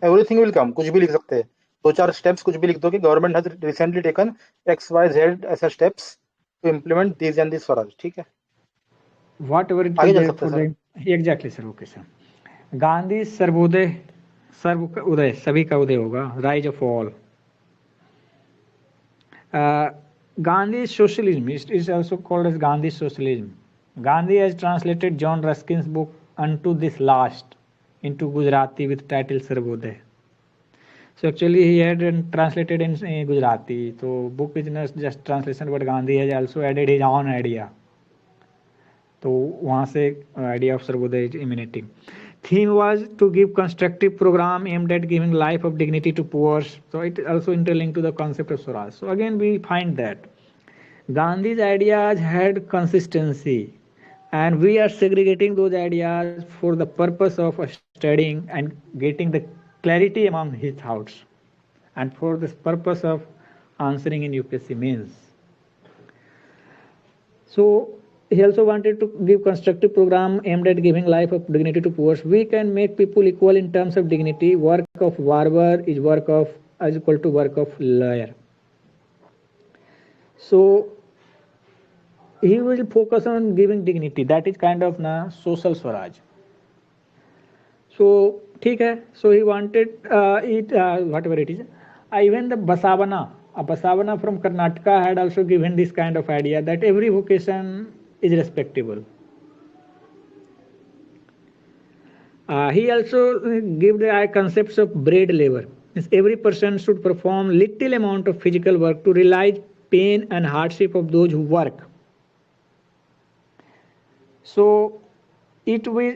Everything will come, कुछ भी लिख सकते हैं, 2-4 स्टेप्स कुछ भी लिख दो कि government has recently taken XYZ ऐसे steps to implement this and this Swaraj. ठीक है, Whatever it आगे is चल there सकते for हैं the exactly sir, okay sir. Gandhi Sarvodaya, सर्व का उदय, सभी का उदय होगा, rise of all. Gandhi socialism is also called as Gandhi socialism. Gandhi has translated John Ruskin's book Unto This Last into Gujarati with title Sarvodaya. So actually he had translated in Gujarati. So book is not just translation, but Gandhi has also added his own idea. तो वहाँ से idea of Sarvodaya is emanating. Theme was to give constructive program aimed at giving life of dignity to poor. So it also interlinked to the concept of Swaraj. So again we find that Gandhi's ideas had consistency, and we are segregating those ideas for the purpose of studying and getting the clarity among his thoughts, and for this purpose of answering in UPSC mains. So he also wanted to give constructive program aimed at giving life of dignity to poor. We can make people equal in terms of dignity. Work of barber is equal to work of lawyer. So he will focus on giving dignity. That is kind of social Swaraj. So ठीक है. So he wanted it whatever it is. Even the Basavana from Karnataka had also given this kind of idea that every vocation is respectable. He also gave the concepts of braid labor. Means every person should perform little amount of physical work to realize pain and hardship of those who work. So it will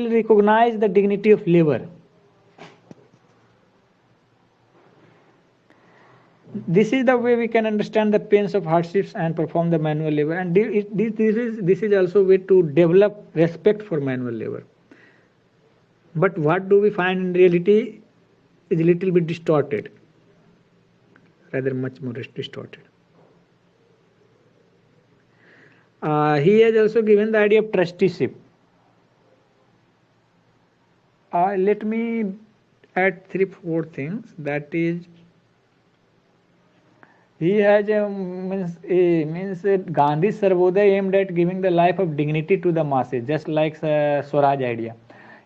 recognize the dignity of labor. This is the way we can understand the pains of hardships and perform the manual labor. And this is also a way to develop respect for manual labor. But what do we find in reality is a little bit distorted, rather much more distorted. He has also given the idea of trusteeship. Let me add 3-4 things. That is, he has means Gandhi Sarvodaya aimed at giving the life of dignity to the masses, just like Swaraj idea.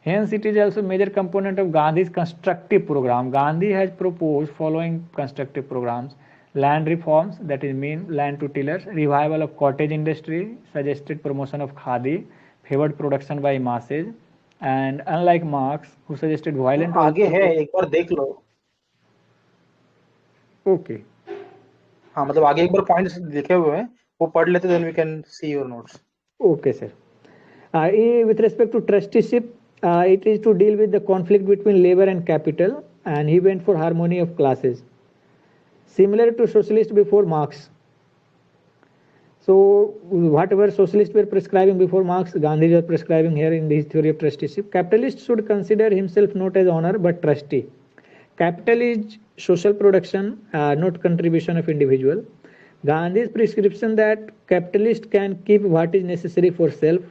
Hence, it is also major component of Gandhi's constructive program. Gandhi has proposed following constructive programs: land reforms, that is mean land to tillers; revival of cottage industry; suggested promotion of khadi; favored production by masses; and unlike Marx, who suggested violent. आगे है, एक बार देख लो. Okay. हाँ, मतलब आगे एक बार points लिखे हुए हैं, वो पढ़ लेते, then we can see your notes. Okay, sir. With respect to trusteeship, it is to deal with the conflict between labor and capital, and he went for harmony of classes, similar to socialists before Marx. So whatever socialists were prescribing before Marx, Gandhi was prescribing here in his theory of trusteeship. Capitalist should consider himself not as owner but trustee. Capital is social production, not contribution of individual. Gandhi's prescription that capitalist can keep what is necessary for self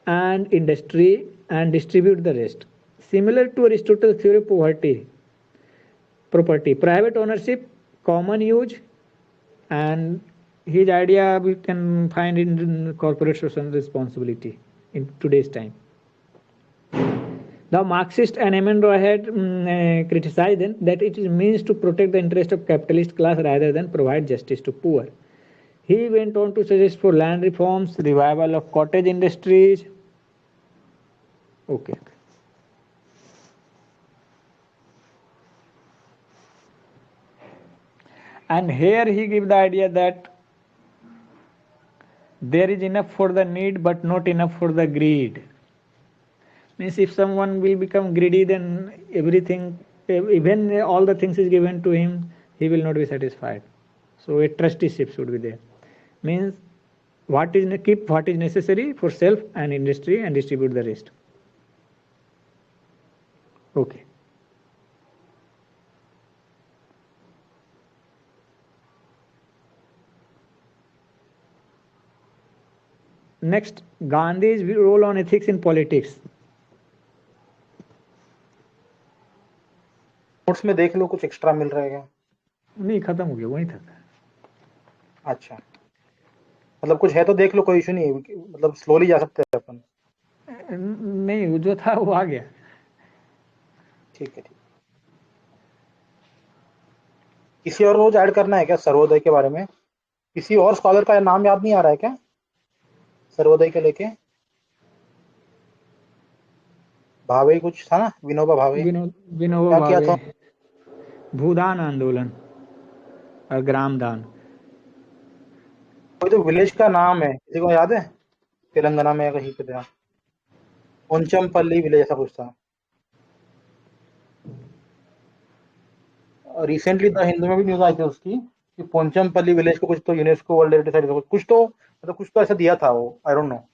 and industry and distribute the rest. Similar to Aristotle's theory of property, private ownership, common use, and his idea we can find in corporate social responsibility in today's time. The Marxist and M.N. Roy had criticized them that it is means to protect the interest of capitalist class rather than provide justice to poor. He went on to suggest for land reforms, revival of cottage industries. Okay. And here he gives the idea that there is enough for the need but not enough for the greed. Means if someone will become greedy, then everything, even all the things is given to him, he will not be satisfied. So a trusteeship should be there. Means keep what is necessary for self and industry and distribute the rest. Okay. Next, Gandhi's role on ethics in politics. Notes में देख लो, कुछ extra मिल रहा है क्या? नहीं, खत्म हो गया, वही था. अच्छा, मतलब कुछ है तो देख लो, कोई इशू नहीं है, मतलब स्लोली जा सकते हैं अपन. नहीं, जो था वो आ गया. ठीक है, ठीक. किसी और रोज ऐड करना है क्या सर्वोदय के बारे में? किसी और स्कॉलर का नाम याद नहीं आ रहा है क्या सर्वोदय के लेके? भावे कुछ था ना, विनोबा भावे, विनोबा क्या किया भावे, था? भूदान आंदोलन और ग्राम दान। कोई तो विलेज का नाम है, किसी को याद है? तेलंगाना में या कहीं पे था, पोंचमपल्ली विलेज ऐसा कुछ था। रिसेंटली द हिंदू में भी न्यूज आई थी उसकी, कि पोंचमपल्ली विलेज को कुछ तो यूनेस्को वर्ल्ड हेरिटेज साइट, कुछ तो मतलब कुछ तो ऐसा दिया था वो, आई डोंट नो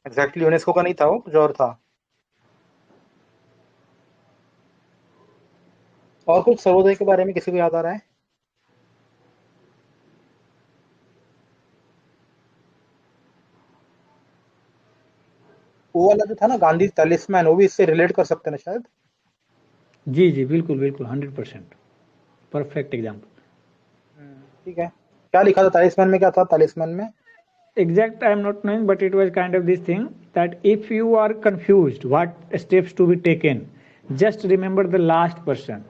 एग्जैक्टली, यूनेस्को का नहीं था वो, कुछ और था। और कुछ सर्वोदय के बारे में किसी को याद आ रहा है? वो वाला जो था ना गांधी टैलिस्मैन, वो भी इससे रिलेट कर सकते हैं ना शायद। जी जी बिल्कुल बिल्कुल 100% परफेक्ट एग्जाम्पल। ठीक है, क्या लिखा था टैलिस्मैन में, क्या था टैलिस्मैन में? Exact I am not knowing, but it was kind of this thing that if you are confused what steps to be taken, just remember the last person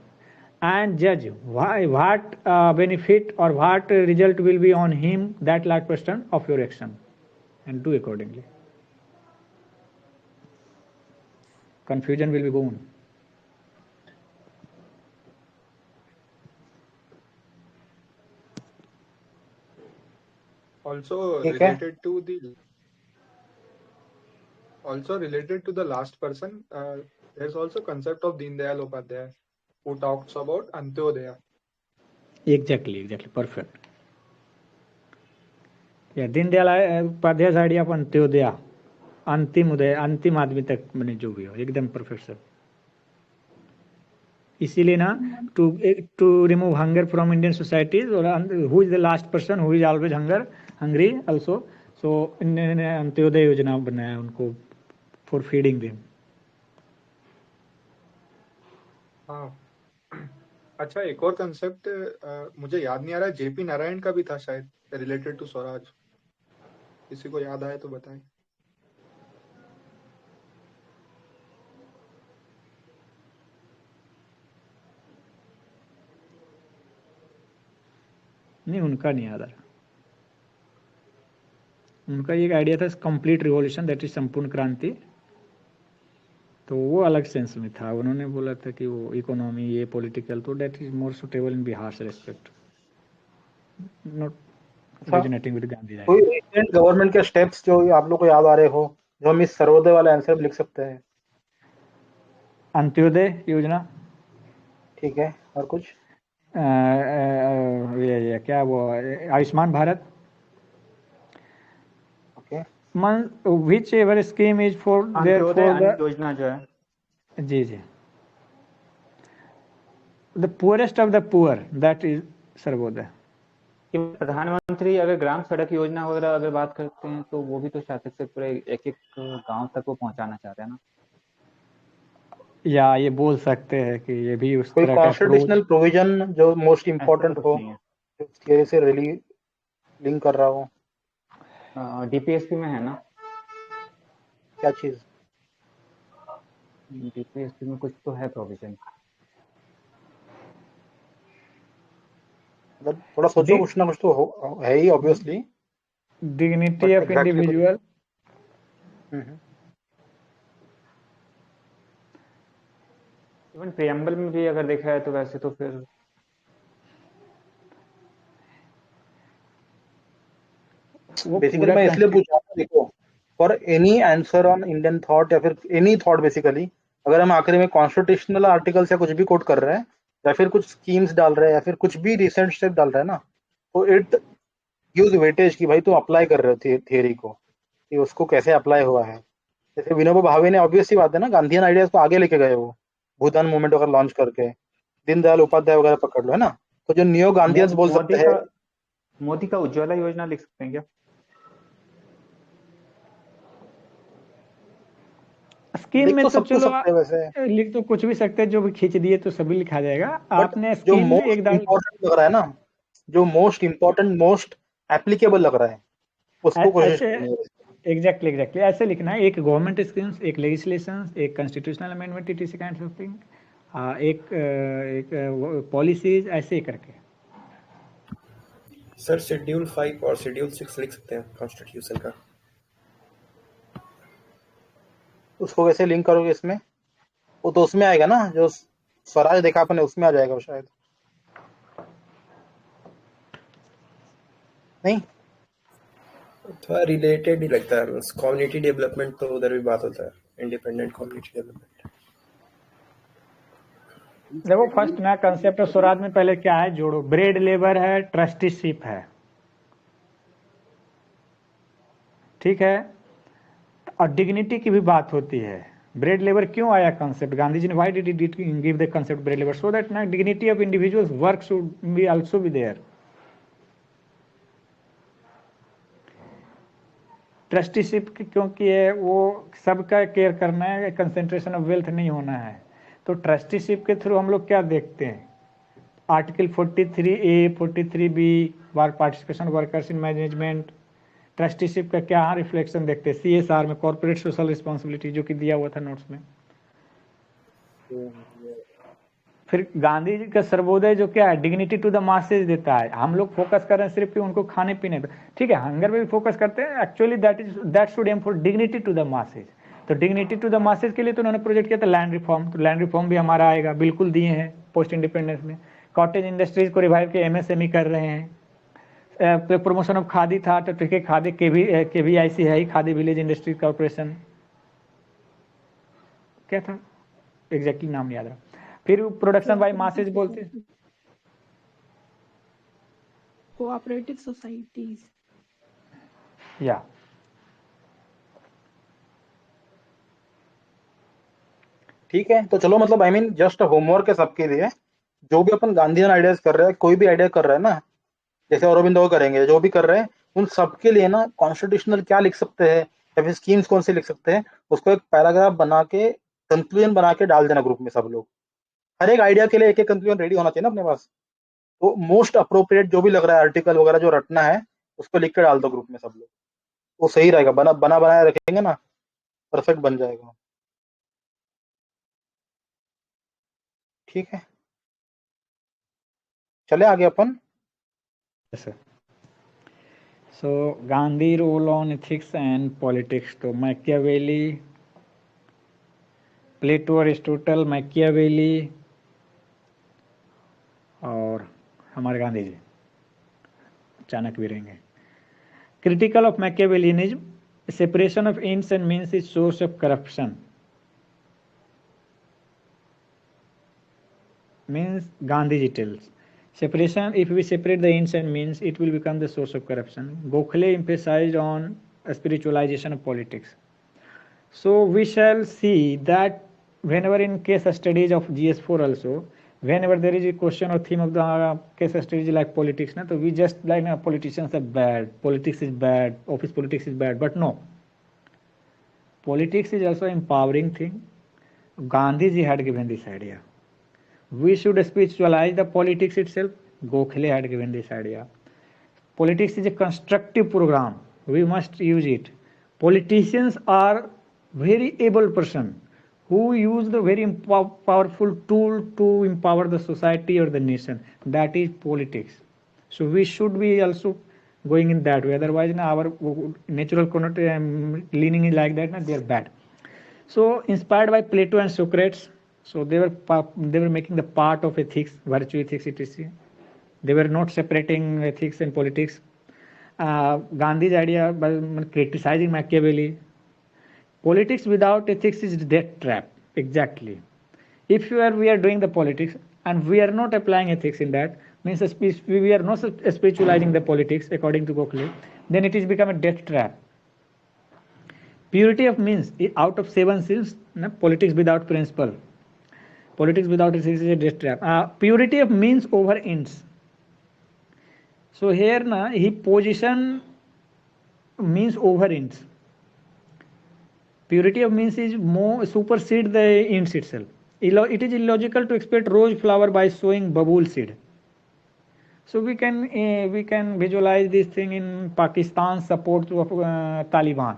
and judge what benefit or what result will be on him, that last person, of your action, and do accordingly. Confusion will be gone. Also ठीक है, related to the last person, there's also concept of Deen Dayal Upadhyay, who talks about Antyodaya. Exactly perfect. Yeah, Deendayal Upadhyaya idea of Antyodaya, अंतिम उदय, अंतिम आदमी तक मैंने जो भी हो, एकदम परफेक्ट सर। इसीलिए ना to remove hunger from Indian societies, और who is the last person who is always hungry also, so इन्होंने अंत्योदय योजना बनाया उनको फॉर फीडिंग देम। हाँ। अच्छा, एक और कंसेप्ट मुझे याद नहीं आ रहा है, जेपी नारायण का भी था शायद, रिलेटेड टू स्वराज, किसी को याद आए तो बताएं। नहीं, उनका नहीं याद आ रहा। उनका एक आइडिया था कंप्लीट रिवॉल्यूशन, दैट इज संपूर्ण क्रांति, तो वो अलग सेंस में था। उन्होंने बोला था कि वो इकोनॉमी, ये पॉलिटिकल, तो that is more suitable in Bihar से रेस्पेक्ट, नॉट अच्छा, रिजोनेटिंग विद गांधी कोई आइडिया। रिसेंट गवर्नमेंट के स्टेप्स जो आप लोग को याद आ रहे हो, जो हम इस सर्वोदय वाले आंसर में लिख सकते हैं? अंत्योदय योजना, ठीक है, और कुछ? ये क्या वो Ayushman Bharat, okay, whichever scheme is for there Antyodaya for Anna the, Yojana जो है, जी जी, the poorest of the poor, that is Sarvodaya. कि प्रधानमंत्री अगर ग्राम सड़क योजना वगैरह अगर बात करते हैं तो वो भी तो शायद से पूरे एक एक गांव तक वो पहुंचाना चाहते हैं ना। या ये बोल सकते हैं कि ये भी उस कोई तरह का कॉन्स्टिट्यूशनल अप्रोच, प्रोविजन जो मोस्ट ऐसा तो इम्पोर्टेंट कुछ हो, नहीं है। जो थियरी से रिली लिंक कर रहा हो? डीपीएसपी में है ना, क्या चीज? डीपीएसपी में कुछ तो है प्रोविजन। मतलब थोड़ा सोचो, कुछ ना कुछ तो है ही obviously, dignity but of exactly कुछ। इंडिविजुअल, इवन प्रियम्बल में भी अगर देखा है तो वैसे तो फिर वो बेसिकली पूरा मैं इसलिए पूछा था, देखो, for any answer on Indian thought या फिर एनी थॉट बेसिकली, अगर हम आखिरी में कॉन्स्टिट्यूशनल आर्टिकल या कुछ भी कोट कर रहे हैं, या फिर कुछ स्कीम्स डाल रहे हैं, या फिर कुछ भी रिसेंट स्टेप डाल रहे हैं ना, तो इट गिव्स वेटेज कि भाई तुम अप्लाई कर रहे हो थियरी को, कि उसको कैसे अप्लाई हुआ है। जैसे विनोबा भावे ने, ऑब्वियस सी बात है ना, गांधीयन आइडियाज को आगे लेके गए वो, भूदान मूवमेंट वगैरह लॉन्च करके, दीनदयाल उपाध्याय वगैरह पकड़ लो, है ना, तो जो नियो गांधीयंस बोल सकते हैं। मोदी का उज्ज्वला योजना लिख सकते हैं क्या? स्कीम लिख में तो तो सब कुछ चलो सकते हैं वैसे, लिख तो कुछ भी सकते हैं, जो भी खींच दिए तो सभी लिखा जाएगा। बट आपने जो स्कीम में एक मोस्ट डाल, इम्पोर्टेंट लग रहा है ना, जो मोस्ट इम्पोर्टेंट, मोस्ट एप्लीकेबल लग रहा है, उसको कोशिश ऐसे करनी है। एग्जैक्टली ऐसे लिखना है, एक गवर्नमेंट स्कीम्स, एक लेजिस्लेशन, एक constitutional amendment, it is kind of thing, एक पॉलिसीज, ऐसे करके। सर शेड्यूल 5 और शेड्यूल 6 लिख सकते हैं कॉन्स्टिट्यूशन का। उसको कैसे लिंक करोगे इसमें? वो तो उसमें आएगा ना, जो स्वराज देखा आपने उसमें आ जाएगा वो शायद, नहीं? थोड़ा रिलेटेड ही लगता है, कम्युनिटी डेवलपमेंट तो उधर भी बात होता है, इंडिपेंडेंट कम्युनिटी डेवलपमेंट। देखो फर्स्ट नया कंसेप्ट है स्वराज में, पहले क्या है जोड़ो, ब्रेड लेबर है, ट्रस्टीशिप है, ठीक है, और डिग्निटी की भी बात होती है। ब्रेड लेबर क्यों आया कंसेप्ट, गांधी जी ने why did he give the concept bread labour, so that ना dignity of individuals work should be also be there. Trusteeship क्योंकि है वो सबका केयर करना है, कंसेंट्रेशन ऑफ वेल्थ नहीं होना है। तो ट्रस्टीशिप के थ्रू हम लोग क्या देखते हैं, article 43A 43B participation workers in management, trusteeship का क्या रिफ्लेक्शन देखते हैं, CSR में कॉर्पोरेट सोशल रिस्पॉन्सिबिलिटी जो कि दिया हुआ था नोट्स में। फिर गांधी जी का सर्वोदय जो क्या है, डिग्निटी टू द मासेज देता है। हम लोग फोकस कर रहे हैं सिर्फ कि उनको खाने पीने पे, ठीक है, हंगर पे भी फोकस करते हैं, actually that should aim for dignity to the masses. तो डिग्निटी टू द मासेज के लिए तो उन्होंने प्रोजेक्ट किया था लैंड रिफॉर्म, तो लैंड रिफॉर्म भी हमारा आएगा, बिल्कुल दिए हैं पोस्ट इंडिपेंडेंस में। कॉटेज इंडस्ट्रीज को रिवाइव के MSME कर रहे हैं। प्रमोशन ऑफ खादी था, तो ठीक है, खादी KVIC है ही, खादी विलेज इंडस्ट्रीज कॉर्पोरेशन, क्या था एग्जैक्टली नाम याद रहा। फिर प्रोडक्शन बाय मासेज बोलते हैं, Cooperative societies. या ठीक है, तो चलो मतलब आई मीन जस्ट होमवर्क है सबके लिए, जो भी अपन गांधीयन आइडियाज कर रहे हैं, कोई भी आइडिया कर रहा है ना, जैसे अरविंदो करेंगे, जो भी कर रहे हैं उन सबके लिए ना कॉन्स्टिट्यूशनल क्या लिख सकते हैं या फिर स्कीम्स कौन से लिख सकते हैं, उसको एक पैराग्राफ बना के कंक्लूजन बना के डाल देना ग्रुप में सब लोग। हर एक आइडिया के लिए एक एक कंक्लूजन रेडी होना चाहिए ना अपने पास। तो मोस्ट अप्रोप्रिएट जो भी लग रहा है आर्टिकल वगैरह जो रटना है उसको लिख के डाल दो ग्रुप में सब लोग, वो सही रहेगा, बना बना बनाए रखेंगे ना, परफेक्ट बन जाएगा। ठीक है, चले आगे अपन। So Gandhi role on ethics and politics, तो मैकियावेली, प्लेटो, अरिस्टोटल, मैकियावेली और हमारे गांधी जी, चाणक्य भी रहेंगे। Critical of Machiavellianism, separation of ends and means is source of corruption, means Gandhiji tells separation, if we separate the ends and means, it will become the source of corruption. Gokhale emphasized on spiritualization of politics. So we shall see that whenever in case studies of GS4 also, whenever there is a question or theme of the case studies like politics, na, so we just like politicians are bad, politics is bad, office politics is bad, but no, politics is also an empowering thing. Gandhiji had given this idea. We should spiritualize the politics itself. Gokhale had given this idea. Politics is a constructive program. We must use it. Politicians are very able person who use the very powerful tool to empower the society or the nation. That is politics. So we should be also going in that way. Otherwise, our natural leaning is like that. They are bad. So inspired by Plato and Socrates. So they were making the part of ethics, virtue ethics, etc. They were not separating ethics and politics. Gandhi's idea by criticizing Machiavelli. Politics without ethics is death trap. Exactly. If we are doing the politics and we are not applying ethics in that, means we are not spiritualizing the politics according to Gokhale, then it is become a death trap. Purity of means, out of 7 sins, politics without principle. Politics without ethics is a death trap. Purity of means over ends. So here he position means over ends. Purity of means is more supersede the ends itself. It is illogical to expect rose flower by sowing babul seed. So we can visualize this thing in Pakistan's support of Taliban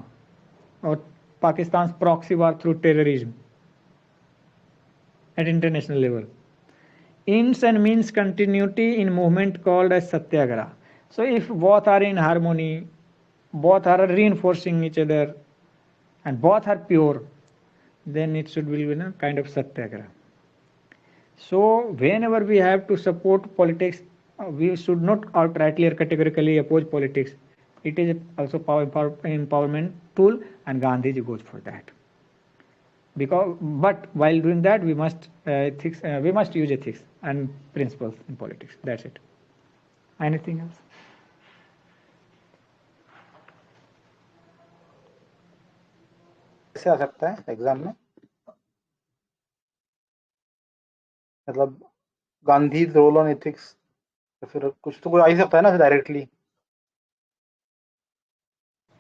or Pakistan's proxy war through terrorism at international level. Ends and means continuity in movement called as Satyagraha. So if both are in harmony, both are reinforcing each other, and both are pure, then it should be kind of satyagraha. So whenever we have to support politics, we should not outrightly or categorically oppose politics. It is also empowerment tool, and Gandhiji goes for that. But while doing that, we must use ethics and principles in politics. That's it. Anything else? कैसे आ सकता है exam में, मतलब Gandhi role on ethics, तो फिर कुछ तो कोई आ ही सकता है ना डायरेक्टली।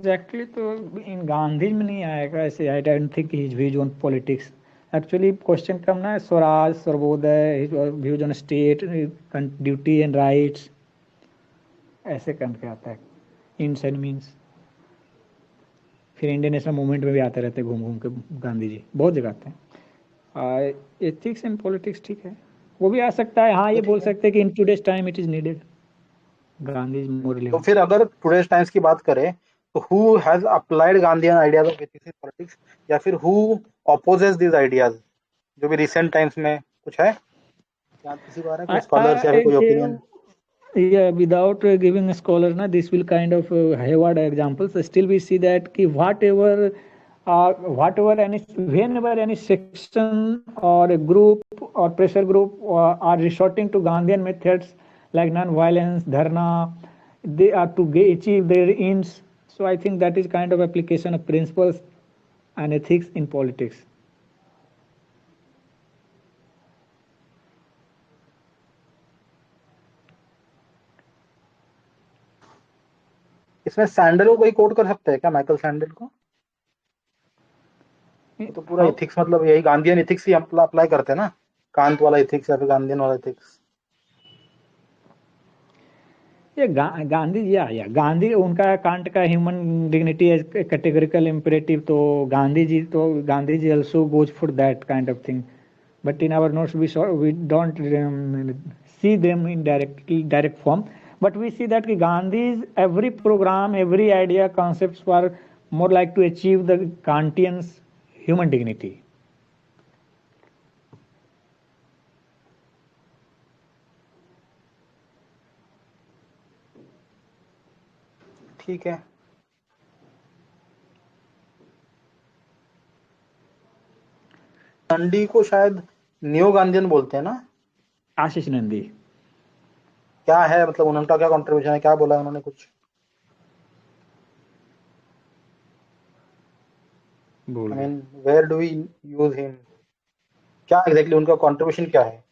एग्जैक्टली, तो इन गांधी में नहीं आएगा ऐसे। I don't think his views on politics. Actually question come ना swaraj, Sarvodaya, his views on state, duty and rights, ऐसे करके आता है। इंस एंड मीन्स, फिर इंडियन नेशनल मूवमेंट में भी आते रहते हैं घूम घूम के गांधी जी, बहुत जगह आते हैं। एथिक्स एंड पॉलिटिक्स ठीक है, वो भी आ सकता है। हाँ, ये बोल सकते हैं कि in today's time it is needed, Gandhi is more तो फिर अगर टुडेज टाइम्स की बात करें तो who has applied Gandhian ideas of ethics in politics, या फिर हु ऑपोजेस दिस आइडियाज, जो भी रिसेंट टाइम्स में कुछ है क्या किसी बारे में, स्कॉलर्स या कोई opinion? Yeah, without giving a scholar, na, this will kind of hayward examples. Still, we see that ki whenever any section or a group or pressure group are resorting to Gandhian methods like non-violence, dharna, they are to achieve their ends. So I think that is kind of application of principles and ethics in politics. इसमें sandal को कोई coat कर सकता है क्या, Michael sandal को? तो पूरा एथिक्स मतलब यही गांधीयन एथिक्स ही अप्लाई करते हैं ना, कांत वाला एथिक्स या फिर गांधीयन वाला एथिक्स। ये गांधी या गांधी, उनका कांट का human dignity as categorical imperative, तो गांधी जी also goes for that kind of thing. But in our notes we don't see them in direct form, but we see that Gandhi's every program, every idea, concepts were more like to achieve the Kantian's human dignity. ठीक है, नंदी को शायद new Gandhian बोलते हैं ना, आशीष नंदी। क्या है मतलब उनका क्या कंट्रीब्यूशन है, क्या बोला है उन्होंने कुछ? I mean, where do we use him? क्या एग्जैक्टली उनका कंट्रीब्यूशन क्या है?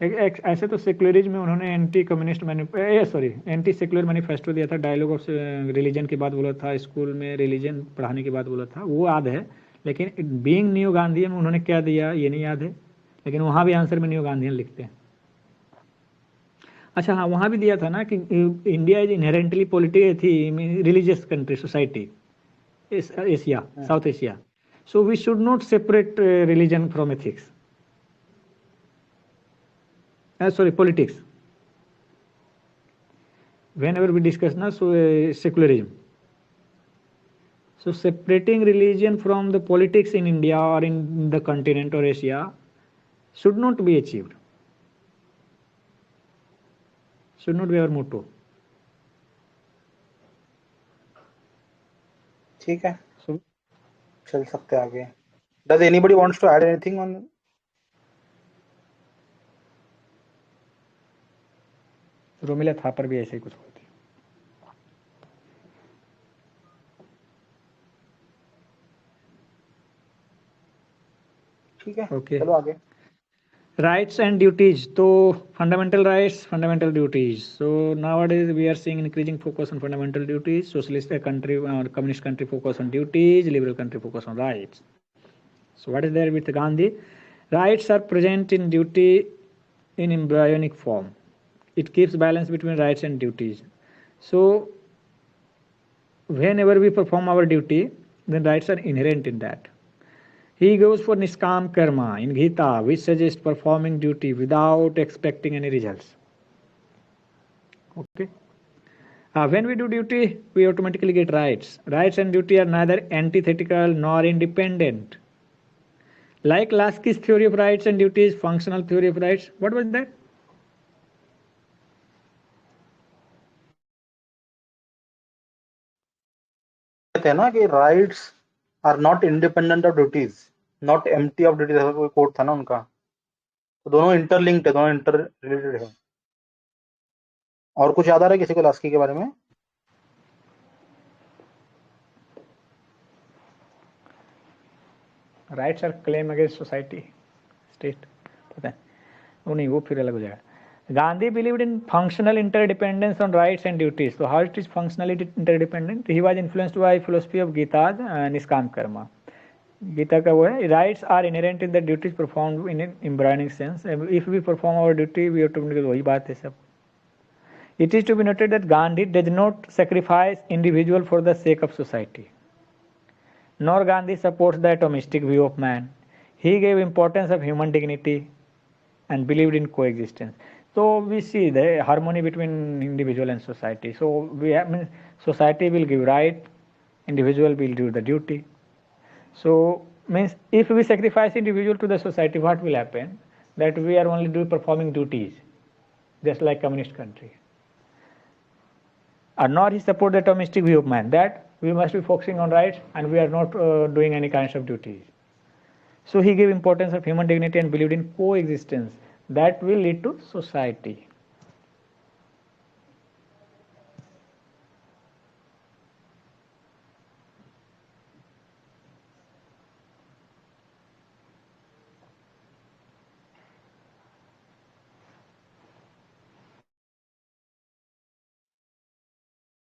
ऐसे तो सेक्युलरिज्म में उन्होंने anti communist anti secular manifesto दिया था, डायलॉग ऑफ रिलीजन के बाद बोला था, स्कूल में रिलीजन पढ़ाने के बाद बोला था, वो याद है। लेकिन बीइंग न्यू गांधीयन उन्होंने क्या दिया ये नहीं याद है, लेकिन वहाँ भी आंसर में न्यू गांधीयन लिखते हैं। अच्छा हाँ, वहाँ भी दिया था ना कि India is inherently the religious country, society, Asia, South Asia, so we should not separate religion from ethics, politics, whenever we discuss na secularism. So separating religion from the politics in India or in the continent or Asia should not be achieved, should not be our motto. ठीक है, so चल सकते हैं आगे। Does anybody wants to add anything on? Romila Thapar भी ऐसे ही कुछ होती है। ठीक है, ओके, चलो आगे। राइट्स एंड ड्यूटीज, तो fundamental rights, fundamental duties. So nowadays we are seeing increasing focus on fundamental duties, socialist country और communist country focus on duties, liberal country focus on rights. So what is there with Gandhi? Rights are present in duty in embryonic form. It keeps balance between rights and duties. So whenever we perform our duty, then rights are inherent in that. He goes for niskam karma in Gita, which suggests performing duty without expecting any results. Okay. When we do duty, we automatically get rights. Rights and duty are neither antithetical nor independent. Like Lasky's theory of rights and duties, functional theory of rights. What was that? कहते हैं ना कि rights are not independent of duties, not empty of duties, ऐसा कोई coat था ना उनका। तो दोनों इंटरलिंक्ड है, दोनों इंटर रिलेटेड है। और कुछ याद आ रहा है किसी को लास्की के बारे में? Rights are claim against society, state, पता है वो नहीं, वो फिर अलग हो जाएगा। Gandhi believed in functional interdependence on rights and duties. So how it is functionally interdependent? He was influenced by philosophy of Gita and Niskam Karma. Gita का वो है, rights are inherent in the duties performed in an embryonic sense. If we perform our duty, we automatically, वही बात है सब। It is to be noted that Gandhi does not sacrifice individual for the sake of society. Nor Gandhi supports the atomistic view of man. He gave importance of human dignity and believed in coexistence. So we see the harmony between individual and society. So we have, society will give right, individual will do the duty. So means if we sacrifice individual to the society, what will happen? That we are only performing duties, just like communist country. Or nor he support the atomistic view of man, that we must be focusing on rights and we are not doing any kinds of duties. So he gave importance of human dignity and believed in coexistence. That will lead to society.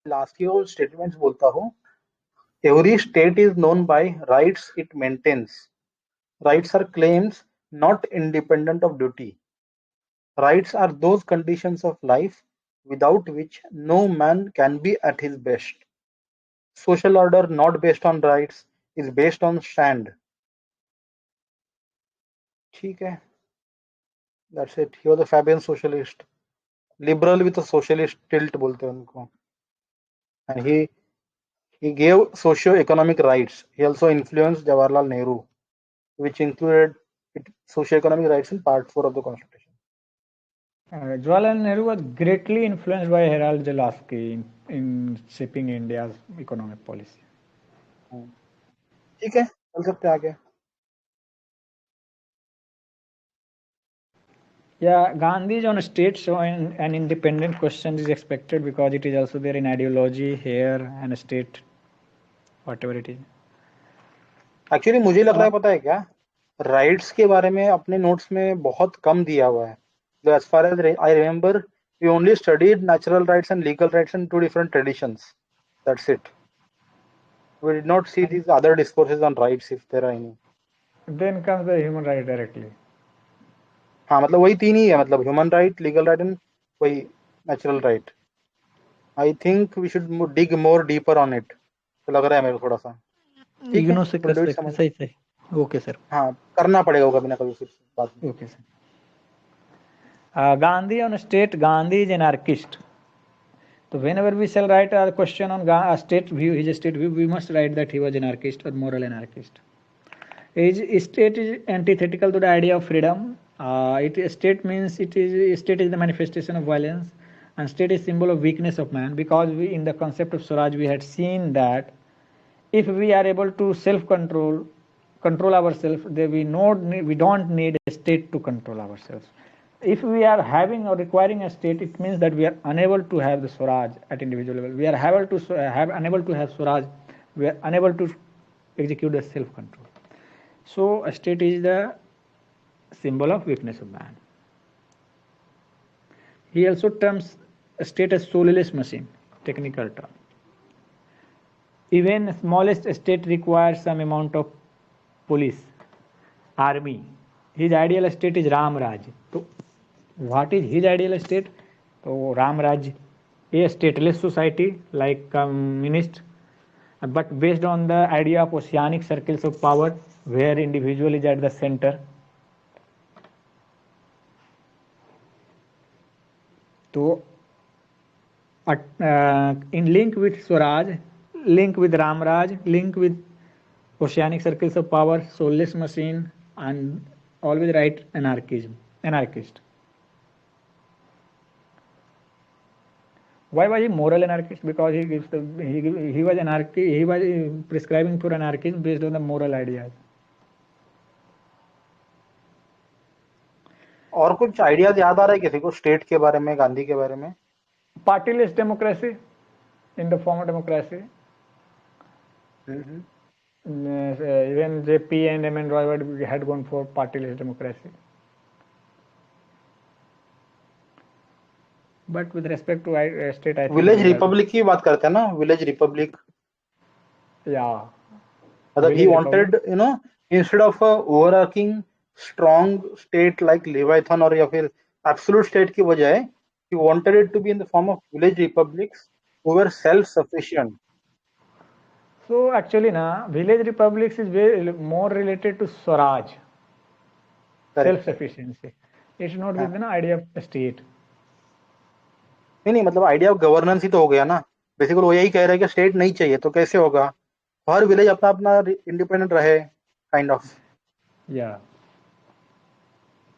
Last की और statements बोलता हूँ, every state is known by rights it maintains. Rights are claims not independent of duty. Rights are those conditions of life without which no man can be at his best. Social order not based on rights is based on stand. ठीक है, that's it. He was a Fabian socialist, liberal with a socialist tilt बोलते हैं उनको. And he gave socio-economic rights. He also influenced Jawaharlal Nehru, which included socio-economic rights in Part 4 of the Constitution. Jawaharlal Nehru was greatly influenced by Harold Lasky in shaping India's economic policy. ठीक है, चल सकते हैं आगे. Yeah, Gandhi is on a state, so an independent question is expected because it is also there in ideology here and a state, whatever it is. Actually मुझे लग रहा है, पता है क्या, राइट्स के बारे में अपने नोट्स में बहुत कम दिया हुआ है. As far as I remember, we only studied natural rights and legal rights in two different traditions. That's it. We did not see these other discourses on rights, if there are any. Then comes the human right directly. हाँ, मतलब वही तीन ही है, मतलब human right, legal right and वही natural right. I think we should dig more deeper on it, तो लग रहा है मेरे को थोड़ा सा. ठीक है, सही सही. Okay sir. हाँ, करना पड़ेगा कभी ना कभी फिर बात. Okay sir. Gandhi on state, Gandhi is anarchist. So whenever we shall write a question on a state view, his state view, we must write that he was anarchist or moral anarchist. His state is antithetical to the idea of freedom. State means state is the manifestation of violence, and state is symbol of weakness of man, because we in the concept of Swaraj we had seen that if we are able to control ourselves, then we don't need a state to control ourselves. If we are having or requiring a state, it means that we are unable to have the Swaraj at individual level. We are unable to have Swaraj. We are unable to execute the self-control. So a state is the symbol of weakness of man. He also terms a state as soulless machine, technical term. Even smallest state requires some amount of police, army. His ideal state is Ram Raj. So what is his ideal state? So Ram Raj, a stateless society like communist, but based on the idea of oceanic circles of power, where individual is at the center. So in link with Swaraj, link with Ram Raj, link with oceanic circles of power, soulless machine, and always write anarchist. Why was he moral anarchist? Because he was prescribing for anarchism based on the moral ideas. और कुछ ideas याद आ रहा है किसी को state के बारे में, गांधी के बारे में? Partyless democracy in the form of democracy. Even JP and M.N. Roy had gone for partyless democracy. But with respect to state, I think village Republic की बात करते हैं ना, विलेज रिपब्लिक. yeah, मतलब he Village wanted, you know, instead of a overarching strong state like Leviathan or या फिर absolute state की बजाय he wanted it to be in the form of village republics who were self-sufficient. so actually na village republics is very more related to Swaraj, Correct. self-sufficiency. It's not with the idea of state. नहीं मतलब idea of governance ही तो हो गया ना. Basically वो यही कह रहे हैं कि स्टेट नहीं चाहिए, तो कैसे होगा? हर विलेज अपना अपना इंडिपेंडेंट रहे, काइंड ऑफ. Yeah.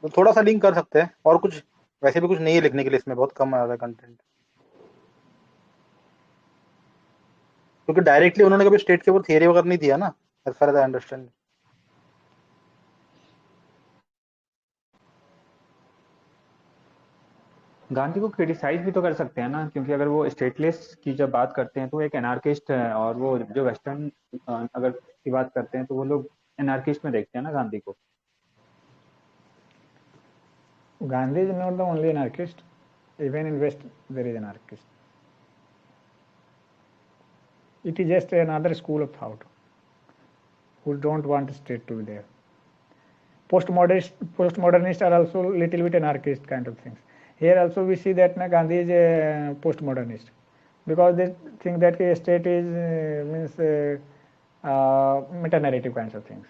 तो थोड़ा सा लिंक कर सकते हैं. और कुछ वैसे भी कुछ नहीं है लिखने के लिए, इसमें बहुत कम आ रहा है कंटेंट, क्योंकि डायरेक्टली उन्होंने कभी स्टेट के ऊपर थियरी वगैरह नहीं दिया ना, as far as I understand. Gandhi को क्रिटिसाइज भी तो कर सकते हैं ना, क्योंकि अगर वो स्टेटलेस की जब बात करते हैं तो वो एक एनार्किस्ट है, और वो जो वेस्टर्न अगर की बात करते हैं तो वो लोग एनार्किस्ट में देखते हैं ना गांधी को. Gandhi is not the only anarchist. Even in West there is anarchist. It is just another school of thought who don't want state to be there. Postmodernists are also little bit anarchist kind of things. Here also we see that Gandhi is a postmodernist, because they think that a state is means meta-narrative kinds of things.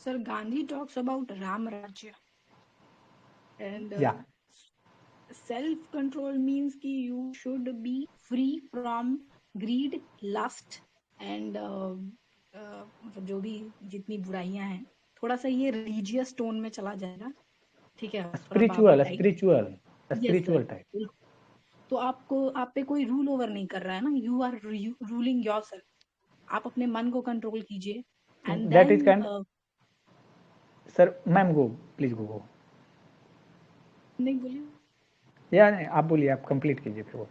Sir, Gandhi talks about Ram Rajya. And Yeah. self-control means कि you should be free from greed, lust and मतलब जो भी जितनी बुराइयां हैं, थोड़ा सा ये रिलीजियस टोन में चला जाएगा, ठीक है? Spiritual Yes, type. तो आप पे कोई रूल ओवर नहीं कर रहा है ना, you are ruling yourself. आप अपने मन को कंट्रोल कीजिए. And That then is kind. Sir, ma'am, please go. नहीं बोलिए. या नहीं, आप बोलिए, आप कंप्लीट कीजिए फिर वो.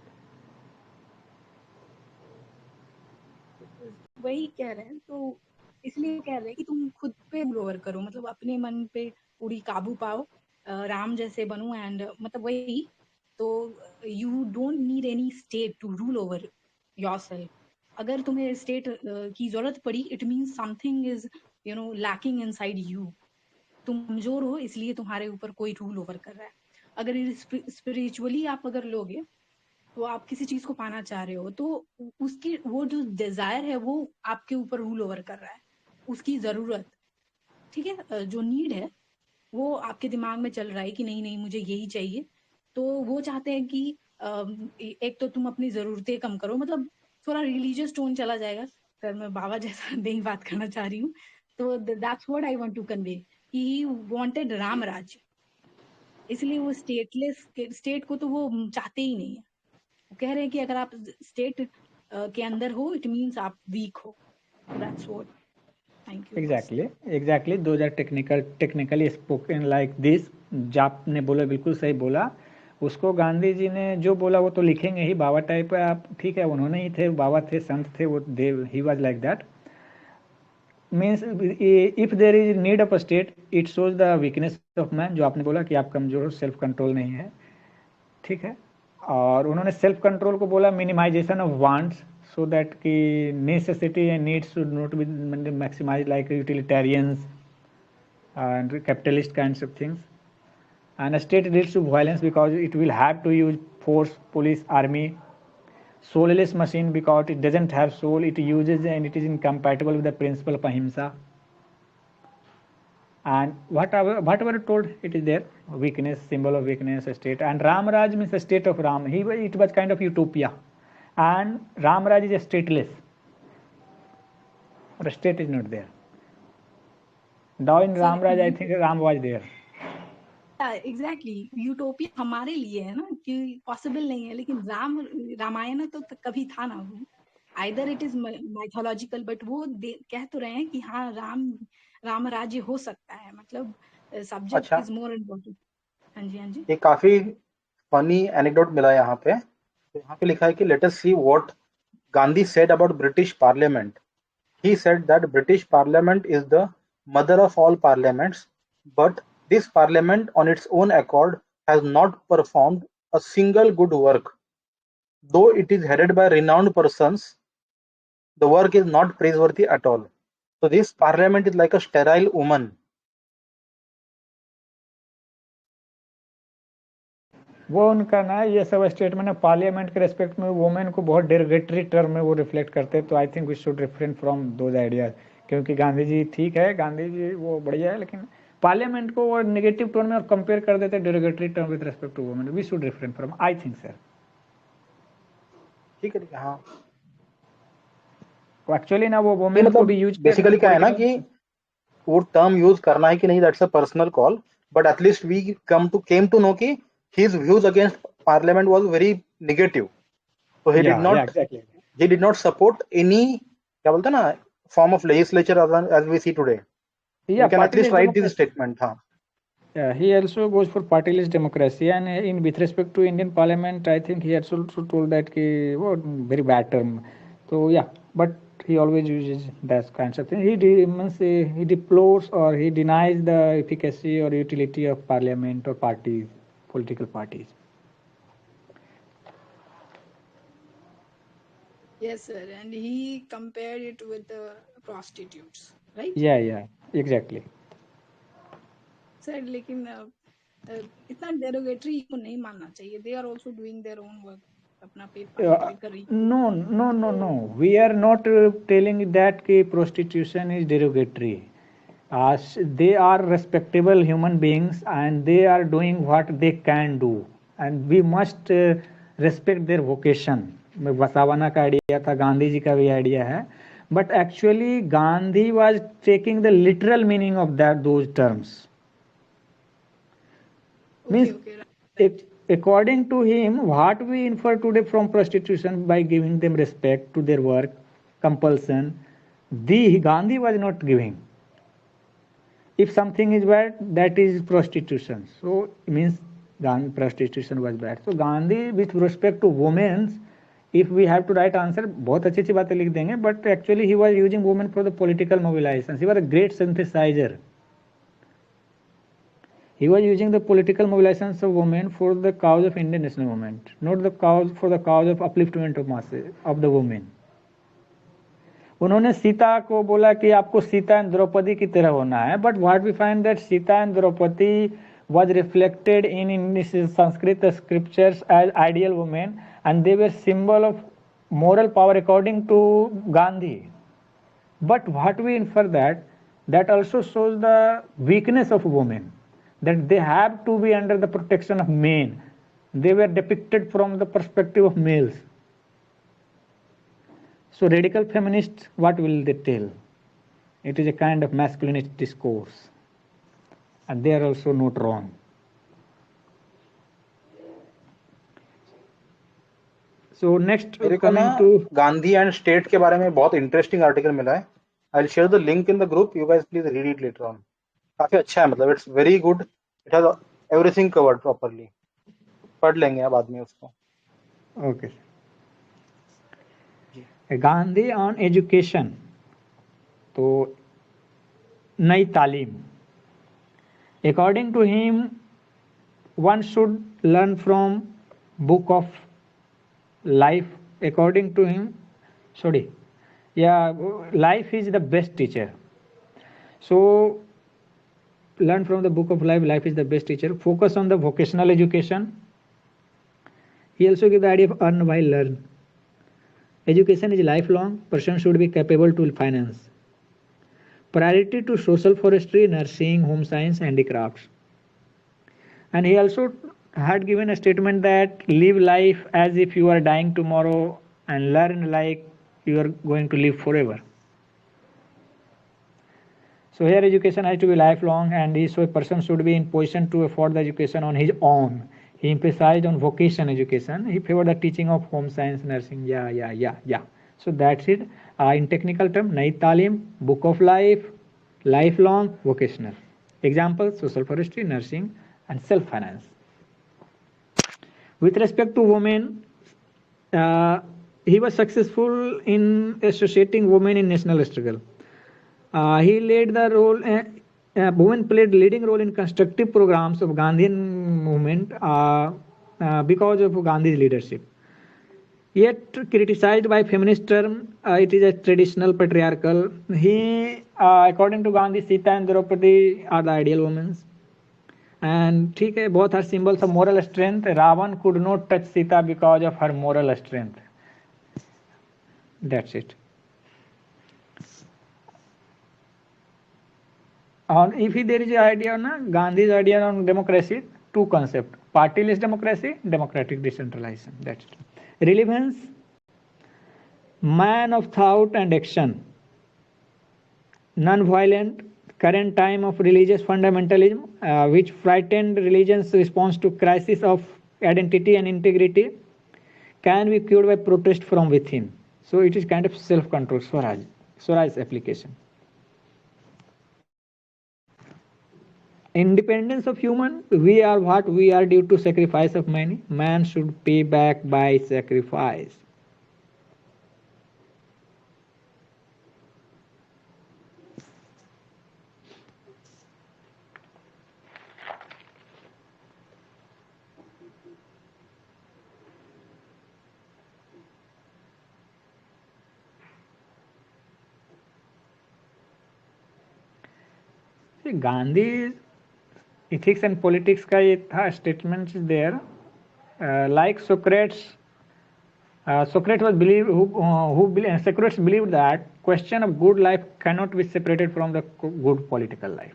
वही कह रहे हैं, तो इसलिए कह रहे हैं कि तुम खुद पे रूल ओवर करो, मतलब अपने मन पे पूरी काबू पाओ, राम जैसे बनो. एंड मतलब वही, तो you don't need any state to rule over yourself. अगर तुम्हें स्टेट की जरूरत पड़ी, it means something is lacking inside you. तुम कमजोर हो, इसलिए तुम्हारे ऊपर कोई रूल ओवर कर रहा है. अगर स्पिरिचुअली आप अगर लोगे, तो आप किसी चीज को पाना चाह रहे हो, तो उसकी वो जो डिजायर है वो आपके ऊपर रूल ओवर कर रहा है. उसकी जरूरत, ठीक है, जो नीड है वो आपके दिमाग में चल रहा है कि नहीं नहीं मुझे यही चाहिए. तो वो चाहते हैं कि एक तो तुम अपनी जरूरतें कम करो. मतलब थोड़ा रिलीजियस टोन चला जाएगा. सर मैं बाबा जैसा नहीं बात करना चाह रही हूँ. तो that's what I want to convey. He wanted Ram Rajya, इसलिए वो स्टेट को तो वो चाहते ही नहीं है. वो कह रहे हैं कि अगर आप स्टेट के अंदर हो, इट मींस आप वीक हो. That's what. Thank you. Exactly. Those are technically spoken like this. जो आपने बोला बिल्कुल सही बोला. उसको गांधी जी ने जो बोला वो तो लिखेंगे ही. बाबा टाइप आप, ठीक है, उन्होंने ही थे, बाबा थे, संत थे, वो he was like that. Means if there is need of a state, it shows the weakness of man. जो आपने बोला कि आप कमजोर हो, सेल्फ कंट्रोल नहीं है, ठीक है. और उन्होंने सेल्फ कंट्रोल को बोला minimisation of wants, so that कि necessity and needs should not be maximise like utilitarians and capitalist kinds of things. And a state leads to violence because it will have to use force, police, army. Soulless machine because it doesn't have soul, it uses and it is incompatible with the principle of ahimsa. And whatever told, it is there. Weakness, symbol of weakness, a state. And Ram Raj means a state of Ram. It was kind of utopia. And Ram Raj is a stateless. The state is not there. Now in So Ramraj, I think Ram was there. Exactly utopia हमारे लिए है ना कि possible नहीं है, लेकिन रामायण तो कभी था ना। वो either it is mythological, but वो कह तो रहे हैं कि हाँ राम राज्य हो सकता है, मतलब सब्जेक्ट अच्छा, इज मोर इम्पोर्टेंट। हाँ जी, हाँ जी। एक काफी फनी एनेक्डोट मिला यहाँ पे। तो यहाँ पे लिखा है कि let us see what Gandhi said about British parliament. He said that British Parliament is the mother of all parliaments, but this parliament on its own accord has not performed a single good work. Though it is headed by renowned persons, the work is not praiseworthy at all. So this parliament is like a sterile woman. वो उनका ना ये सब statement है parliament के respect में women को बहुत डेरोगेटरी टर्म में वो रिफ्लेक्ट करते हैं। तो I think we should refrain from those ideas, क्योंकि गांधी जी ठीक है, गांधी जी वो बढ़िया है, लेकिन पार्लियामेंट को वो नेगेटिव टोन में और कंपेयर कर देते हैं derogatory term with respect to women. We should refrain from, I think sir. ठीक है, हाँ। एक्चुअली ना वो वुमेन को भी यूज बेसिकली क्या है ना कि वो टर्म यूज करना है कि नहीं, that's a personal call, but at least we came to know कि his views against parliament was very negative. So he did not support any, क्या बोलते हैं ना, form of legislature as we see today. Yeah, we can at least write this statement. हाँ. Yeah, he also goes for party-less democracy, and in with respect to Indian Parliament, I think he also told that ki वो very bad term. So yeah, but he always uses that kinds of thing. He deplores or he denies the efficacy or utility of parliament or parties, political parties. Yes, sir, and he compared it with the prostitutes, right? Yeah, exactly. Sir लेकिन इतना derogatory को नहीं मानना चाहिए। They are also doing their own work, अपना paper कर रही। No. We are not telling that कि prostitution is derogatory. They are respectable human beings and they are doing what they can do, and we must respect their vocation. वसावाना का idea था, गांधी जी का भी idea है, but actually Gandhi was taking the literal meaning of those terms. Means according to him, what we infer today from prostitution by giving them respect to their work, compulsion, Gandhi was not giving. If something is bad, that is prostitution. So it means prostitution was bad. So Gandhi, with respect to women, if we have to write answer, बहुत अच्छी अच्छी बातें लिख देंगे, but actually he was using women for the political mobilization. He was a great synthesizer. He was using the political mobilizations of women for the cause of Indian national movement, not the cause for the cause of upliftment of masses of the women. उन्होंने सीता को बोला कि आपको Sita and Draupadi की तरह होना है, but what we find that Sita and Draupadi was reflected in Sanskrit scriptures as ideal women, and they were symbol of moral power according to Gandhi. But what we infer that also shows the weakness of women, that they have to be under the protection of men. They were depicted from the perspective of males. So radical feminists, what will they tell? It is a kind of masculinist discourse, and they are also not wrong. So next, coming to Gandhi and state के बारे में बहुत interesting article मिला है। I will share the link in the group, you guys please read it later on. काफी अच्छा है, मतलब it's very good, it has everything covered properly. पढ़ लेंगे बाद में उसको। ओके। गांधी ऑन एजुकेशन, तो नई तालीम। According to him, one should learn from book of life. According to him, life is the best teacher. So learn from the book of life. Life is the best teacher. Focus on the vocational education. He also gives the idea of earn while learn. Education is lifelong. Person should be capable to finance. Priority to social forestry, nursing, home science, handicrafts. And he also had given a statement that live life as if you are dying tomorrow and learn like you are going to live forever. So here education has to be lifelong, and so a person should be in position to afford the education on his own. He emphasized on vocation education. He favored the teaching of home science, nursing. Yeah. So that's it. In technical term, Nai Talim, Book of Life, lifelong, vocational. Examples: social forestry, nursing, and self-finance. With respect to women, he was successful in associating women in national struggle. He led the role. Women played leading role in constructive programs of Gandhian movement because of Gandhi's leadership. Yet criticized by feminist term, it is a traditional patriarchal. He, according to Gandhi, Sita and Draupadi are the ideal women. And ठीक है, both are symbols of moral strength. Ravan could not touch Sita because of her moral strength. That's it. And if there is an idea on Gandhi's idea on democracy, two concepts: partyless democracy, democratic decentralization. That's it. Relevance: man of thought and action, non-violent, current time of religious fundamentalism, which frightened religion's response to crisis of identity and integrity, can be cured by protest from within. So it is kind of self-control, Swaraj application. Independence of human: we are what we are due to sacrifice of many. Man should pay back by sacrifice. See, Gandhi ethics and politics का ये था statement is there. Like Socrates, Socrates was Socrates believed that question of good life cannot be separated from the good political life.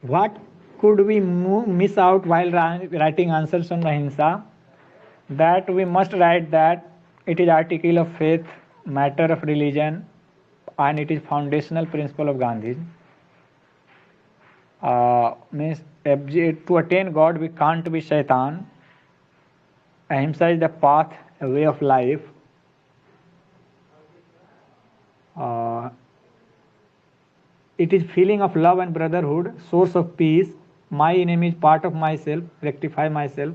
What could we miss out while writing answers on Ahimsa? That we must write that it is article of faith, matter of religion, and it is foundational principle of Gandhi. Means to attain God we can't be shaitan. Ahimsa is the path, a way of life. It is feeling of love and brotherhood, source of peace. My enemy is part of myself, rectify myself,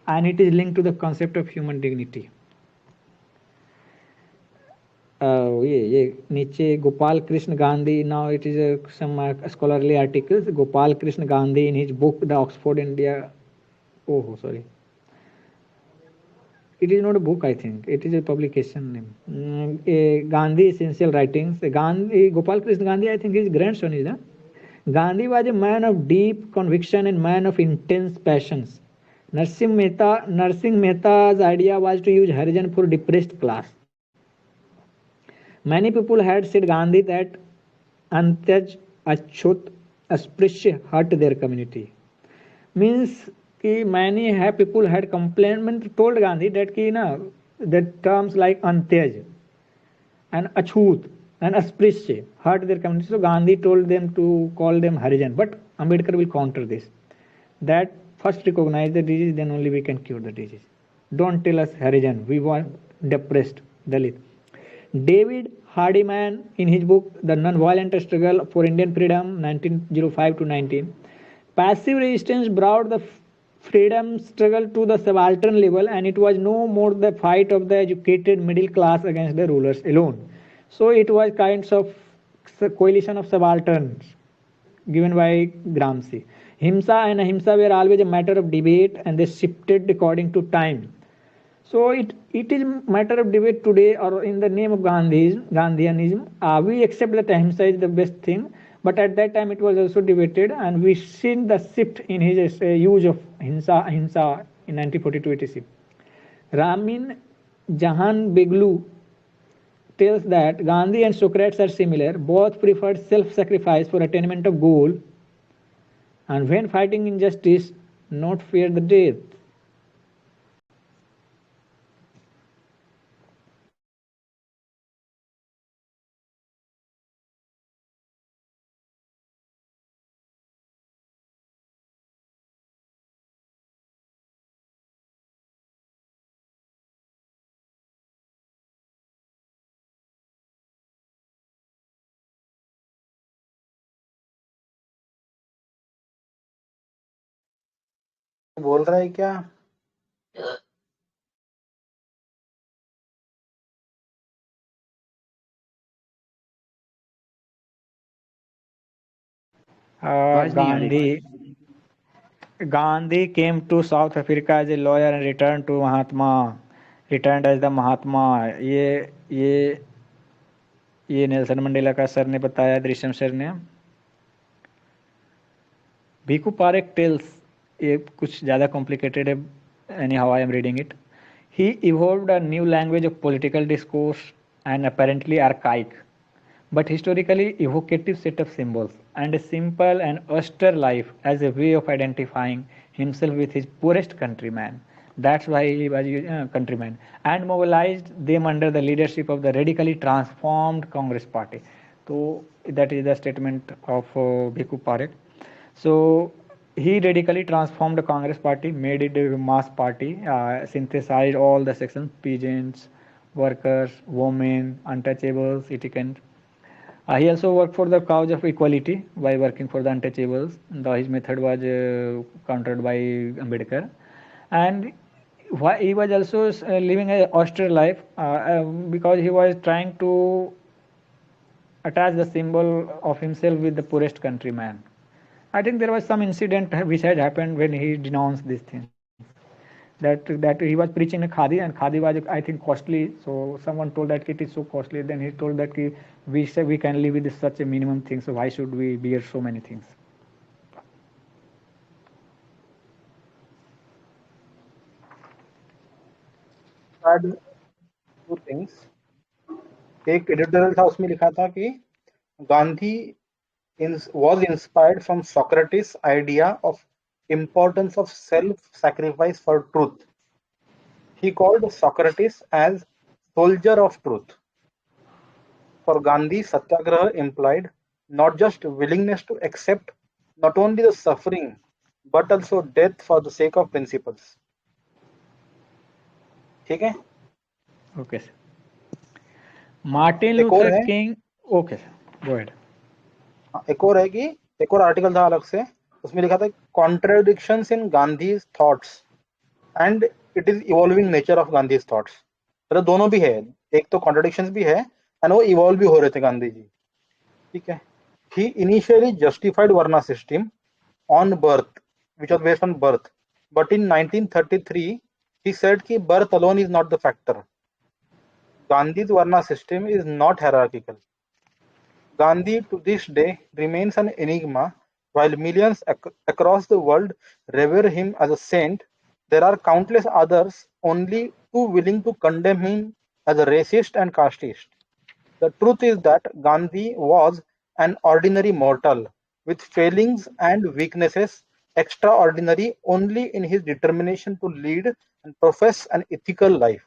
and it is linked to the concept of human dignity. ये नीचे Gopal Krishna Gandhi, now it is some scholarly articles. Gopal Krishna Gandhi in his book The Oxford India. Oh, sorry. It is not a book, I think. It is a publication name. Gandhi Essential Writings. Gopal Krishna Gandhi, I think his grandson is. Gandhi was a man of deep conviction and man of intense passions. Narsingh Mehta's idea was to use Harijan for depressed class. Many people had said Gandhi that Antyaj, Achut, Asprishya hurt their community. Means कि many people had complained, told Gandhi that the terms like Antyaj and Achut and Asprishya hurt their community. So Gandhi told them to call them Harijan. But Ambedkar will counter this. That first recognize the disease, then only we can cure the disease. Don't tell us Harijan. We want depressed Dalit. David Hardiman in his book The Non-Violent Struggle for Indian Freedom 1905 to 19. Passive resistance brought the freedom struggle to the subaltern level, and it was no more the fight of the educated middle class against the rulers alone. So it was kinds of coalition of subalterns given by Gramsci. Himsa and Ahimsa were always a matter of debate, and they shifted according to time. So it is matter of debate today, or in the name of Gandhianism. We accept that Ahimsa is the best thing, But at that time it was also debated, and we seen the shift in his use of hinsa in 1942-86. Ramin Jahan Beglu tells that Gandhi and Socrates are similar. Both preferred self-sacrifice for attainment of goal, and when fighting injustice, not fear the death. बोल रहा है क्या? आवाज नहीं आ रही। Gandhi came to South Africa as a lawyer and returned to Mahatma. Returned as the Mahatma. ये Nelson Mandela का sir ने बताया, दृश्यम सर ने. भिकू पारेख टेल्स, ये कुछ ज़्यादा कॉम्प्लिकेटेड है. Anyhow, I am reading it. He evolved a new language of political discourse and apparently archaic, but historically evocative set of symbols, and a simple and austere life as a way of identifying himself with his poorest countrymen. That's why he was countrymen, and mobilized them under the leadership of the radically transformed Congress Party. So that is the statement of Bhikkhu Parekh. So he radically transformed the Congress Party, made it a mass party, synthesized all the sections: peasants, workers, women, untouchables, litigants. He also worked for the cause of equality by working for the untouchables. His method was countered by Ambedkar, and he was also living an austere life because he was trying to attach the symbol of himself with the poorest countryman. I think there was some incident which had happened when he denounced these things. That he was preaching a khadi, and khadi was, I think, costly. So someone told that it is so costly. Then he told that we say we can live with such a minimum thing. So why should we bear so many things? Add two things. एक editorial था, उसमें लिखा था कि Gandhi was inspired from Socrates' idea of importance of self-sacrifice for truth. He called Socrates as soldier of truth. For Gandhi, Satyagraha implied not just willingness to accept not only the suffering but also death for the sake of principles. ठीक है? Okay, sir. Martin Luther King. Okay, sir. Go ahead. एक और है कि एक और article था अलग से, उसमें लिखा था contradictions in Gandhi's thoughts and it is evolving nature of Gandhi's thoughts. मतलब दोनों भी है, एक तो कॉन्ट्राडिक्शंस भी है एंड वो इवॉल्व भी हो रहे थे गांधी जी. ठीक है. He initially justified varna system on birth which was based on birth, but in 1933 he said कि birth alone is not the factor. Gandhi's Varna system is not hierarchical. Gandhi to this day remains an enigma. While millions across the world revere him as a saint, there are countless others only too willing to condemn him as a racist and casteist. The truth is that Gandhi was an ordinary mortal with failings and weaknesses, extraordinary only in his determination to lead and profess an ethical life.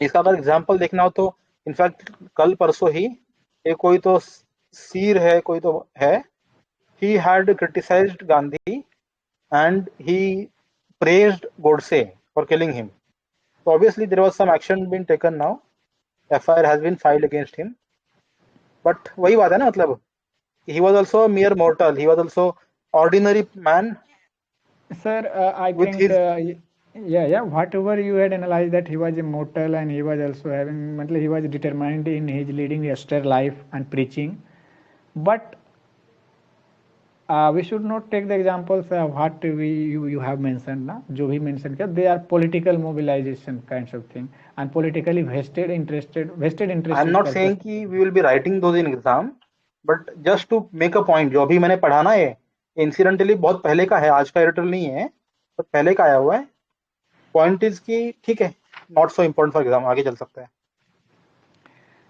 इसका अगर example देखना हो तो in fact कल परसों ही एक कोई तो सीर है, कोई तो है, he had criticized Gandhi and he praised Godse for killing him. So obviously there was some action being taken now. FIR has been filed against him. But वही बात है ना, मतलब he was also a mere mortal. He was also ordinary man. Sir, I think whatever you had analyzed, that he was immortal and he was also having, he was determined in his leading a austere life and preaching. But we should not take the examples of what you have mentioned, na? जो भी mentioned किया, they are political mobilization kinds of thing and politically vested interest. I'm not saying कि we will be writing those in exam, but just to make a point, जो अभी मैंने पढ़ा ना, ये इंसिडेंटली बहुत पहले का है, आज का एडिटोरियल नहीं है, तो पहले का आया हुआ है। पॉइंट इज कि ठीक है, not so important for exam, आगे चल सकता है।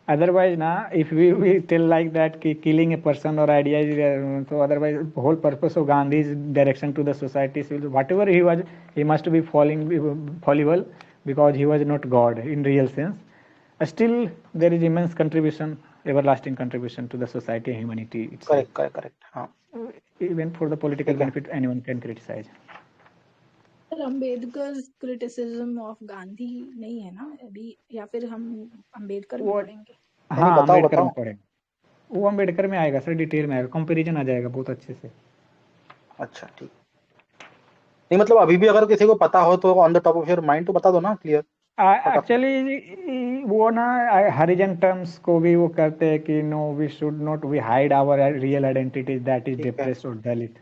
Otherwise, na, if we tell like that ki killing a person or idea is, so otherwise whole purpose of Gandhi's direction to the society is whatever he was, he must be fallible because he was not God in real sense. Still, there is immense contribution, everlasting contribution to the society and humanity itself. Correct हाँ, Even for the political ठीक है। benefit, anyone can criticize. Sir Ambedkar criticism of Gandhi नहीं है ना अभी, या फिर हम अम्बेडकर में वो पढ़ेंगे? हाँ, बताओ अम्बेडकर में बताओ। पढ़ेंगे, वो अम्बेडकर में आएगा सर, डिटेल में आएगा, कंपैरिजन आ जाएगा बहुत अच्छे से। अच्छा ठीक, नहीं मतलब अभी भी अगर किसी को पता हो तो on the top of your mind तो बता दो ना, क्लियर। एक्चुअली वो ना हरिजन टर्म्स को भी वो करते हैं कि no we should not we hide our real identity that is ठीक है। डिप्रेस्ड और दलित।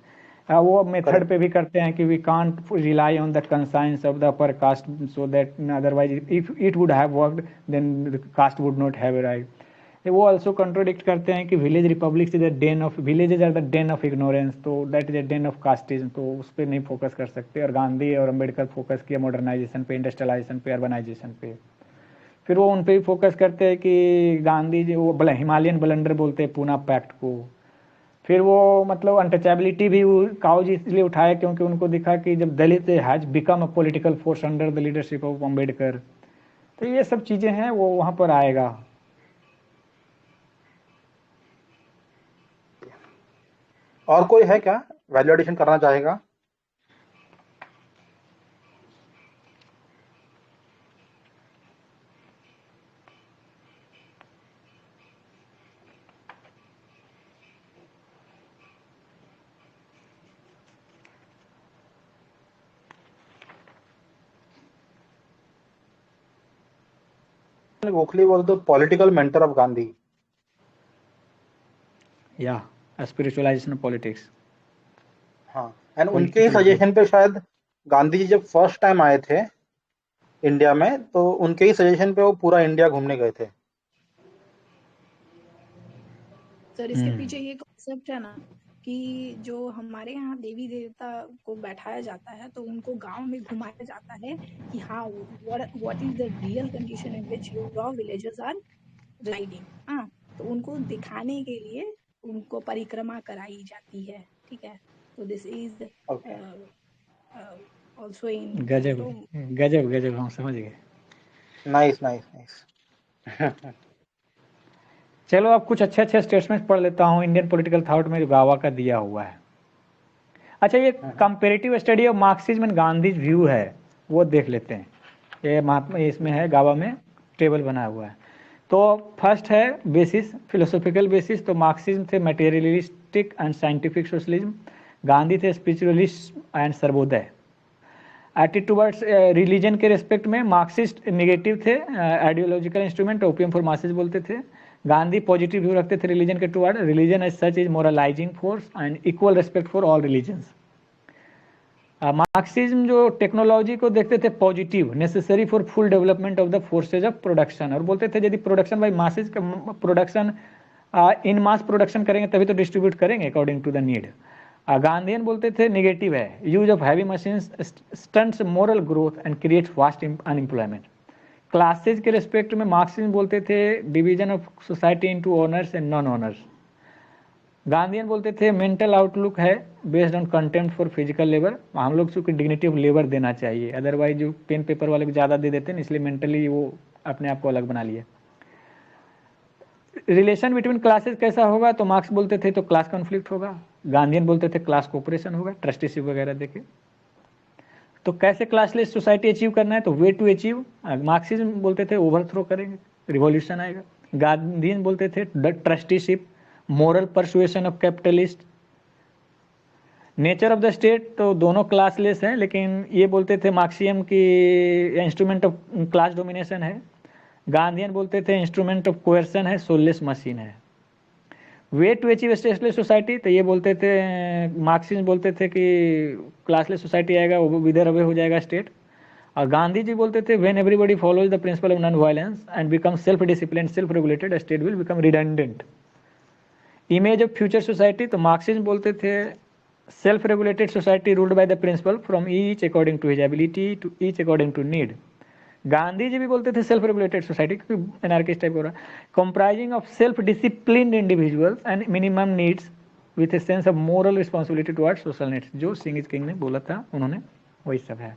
वो मेथड Correct. पे भी करते हैं कि we can't rely on the conscience of the upper caste so that otherwise if it would have worked then the caste would not have right. वो ऑल्सो कंट्रोडिक्ट करते हैं कि village republics is the den of villages are the den of ignorance, तो that is the den of casteism, तो उस पर नहीं focus कर सकते। और गांधी और अम्बेडकर फोकस किया मॉडर्नाइजेशन पे, इंडस्ट्रियलाइजेशन पे, अर्बनाइजेशन पे। फिर वो उन पे भी फोकस करते हैं कि गांधी जी वो हिमालयन ब्लंडर बोलते हैं पूना पैक्ट को। फिर वो मतलब अनटचेबिलिटी भी काउज इसलिए उठाया क्योंकि उनको दिखा कि जब Dalit has become a political force under the leadership of Ambedkar, तो ये सब चीजें हैं वो वहां पर आएगा। और कोई है क्या वैल्यू एडिशन करना चाहेगा? Gokhale was the political mentor of Gandhi. या स्पिरिचुअलाइजेशन ऑफ पॉलिटिक्स। हाँ, एंड उनके ही सजेशन पे शायद गांधी जी जब फर्स्ट टाइम आए थे इंडिया में, तो उनके ही सजेशन पे वो पूरा इंडिया घूमने गए थे। सर इसके पीछे ये कॉन्सेप्ट है ना कि जो हमारे यहाँ देवी देवता को बैठाया जाता है तो उनको गांव में घुमाया जाता है कि हाँ what is the real condition in which your villages are riding. हाँ, तो उनको दिखाने के लिए उनको परिक्रमा कराई जाती है, ठीक है। तो दिस इज आल्सो इन गजब गजब गजब, हम समझ गए। Nice nice nice. चलो अब कुछ अच्छे अच्छे स्टेटमेंट पढ़ लेता हूँ इंडियन पॉलिटिकल थॉट में जो गावा का दिया हुआ है। अच्छा, ये comparative study of Marxism and Gandhi's view है, वो देख लेते हैं। ये महात्मा इसमें है, गावा में टेबल बना हुआ है। तो फर्स्ट है बेसिस, फिलोसॉफिकल बेसिस। तो मार्क्सिज्म थे materialistic and scientific socialism, Gandhi थे spiritualist and Sarvodaya. Attitude towards religion के रेस्पेक्ट में मार्क्सिस्ट नेगेटिव थे, ideological instrument, opium for masses बोलते थे। गांधी पॉजिटिव व्यू रखते थे रिलीजन के toward, religion as such is moralising force and equal respect for all religions. Marxism जो टेक्नोलॉजी को देखते थे positive, necessary for full development of the forces of production, और बोलते थे यदि प्रोडक्शन बाई मासेज का प्रोडक्शन इन मास प्रोडक्शन करेंगे तभी तो डिस्ट्रीब्यूट करेंगे according to the need. Gandhian बोलते थे नेगेटिव है, use of heavy machines stunts moral growth and creates vast unemployment. Classes के रेस्पेक्ट में मार्क्सिज्म बोलते थे division of society into owners and non owners. Gandhian बोलते थे मेंटल आउटलुक है based on contempt for physical labour, हम लोग को डिग्निटी ऑफ लेबर देना चाहिए, अदरवाइज जो पेन पेपर वाले को ज़्यादा दे देते हैं इसलिए मेंटली वो अपने आप को अलग बना लिए। रिलेशन बिटवीन क्लासेस कैसा होगा, तो मार्क्स बोलते थे तो क्लास कॉन्फ्लिक्ट होगा, गांधीयन बोलते थे क्लास कोऑपरेशन होगा, ट्रस्टीशिप वगैरह देके। तो कैसे क्लासलेस सोसाइटी अचीव करना है, तो वे टू अचीव, मार्क्सिज्म बोलते थे ओवरथ्रो करेंगे, रिवॉल्यूशन आएगा। गांधीयन बोलते थे trusteeship, moral persuasion of capitalist. Nature of the state, तो दोनों क्लासलेस हैं, लेकिन ये बोलते थे मार्क्सियम की इंस्ट्रूमेंट ऑफ क्लास डोमिनेशन है, गांधीयन बोलते थे इंस्ट्रूमेंट ऑफ कोएर्सन है, सोललेस मशीन है। Way to achieve stateless society, तो ये बोलते थे मार्क्सिज्म बोलते थे कि क्लासलेस सोसाइटी आएगा, वो विदर अवे हो जाएगा स्टेट। और गांधी जी बोलते थे when everybody follows the principle of non violence and become self discipline self regulated, state will become redundant. Image of future society, तो मार्क्सिज्म बोलते थे self regulated society ruled by the principle from each according to his ability to each according to need. Gandhi ji भी बोलते थे self regulated society, क्योंकि anarchist type हो रहा, comprising of self disciplined individuals and minimum needs with a sense of moral responsibility toward social needs. जो Singh is king ने बोला था उन्होंने वही सब है।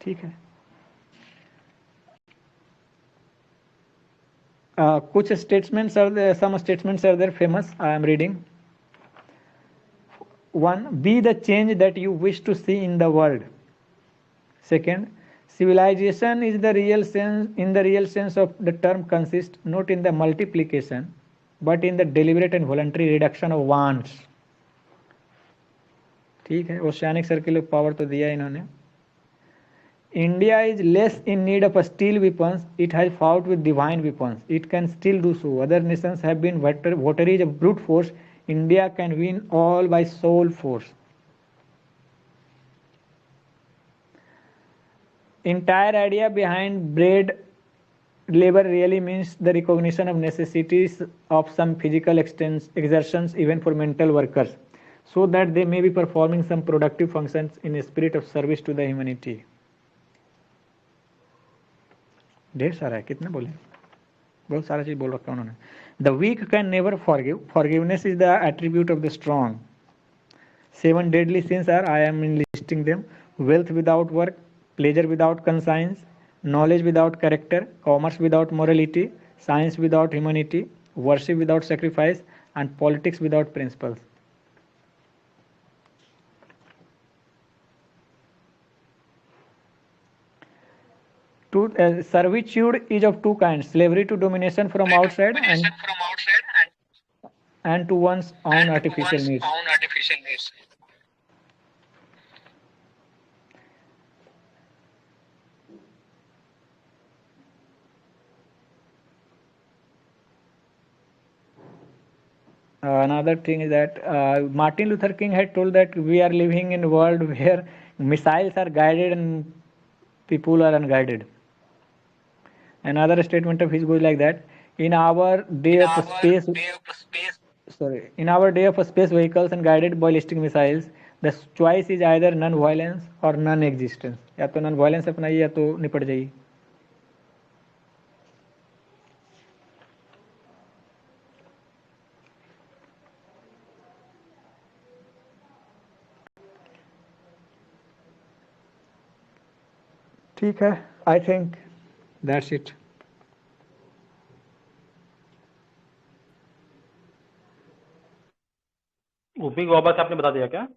ठीक है, कुछ statements are, some statements are their famous, I am reading. 1. Be the change that you wish to see in the world. 2. Civilization is the real sense, in the real sense of the term, consists not in the multiplication but in the deliberate and voluntary reduction of wants. ठीक है, oceanic circle of power तो दिया इन्होंने। India is less in need of steel weapons. It has fought with divine weapons. It can still do so. Other nations have been votaries of brute force. India can win all by soul force. Entire idea behind bread labor really means the recognition of necessities of some physical exertions even for mental workers, so that they may be performing some productive functions in a spirit of service to the humanity. ढेर सारा है, कितने बोले, बहुत सारा चीज बोल रखा है उन्होंने। The weak can never forgive, forgiveness is the attribute of the strong. 7 deadly sins are, I am enlisting them: wealth without work, pleasure without conscience, knowledge without character, commerce without morality, science without humanity, worship without sacrifice, and politics without principles. Servitude is of two kinds: slavery to domination from outside and to one's own artificial needs. Another thing is that Martin Luther King had told that we are living in a world where missiles are guided and people are unguided. Another statement of his goes like that: in our day of space vehicles and guided ballistic missiles, the choice is either non-violence or non-existence. या तो non-violence अपनाइए या तो निपट जाइए। ठीक है, I think that's it. OP Gauba से आपने बता दिया क्या?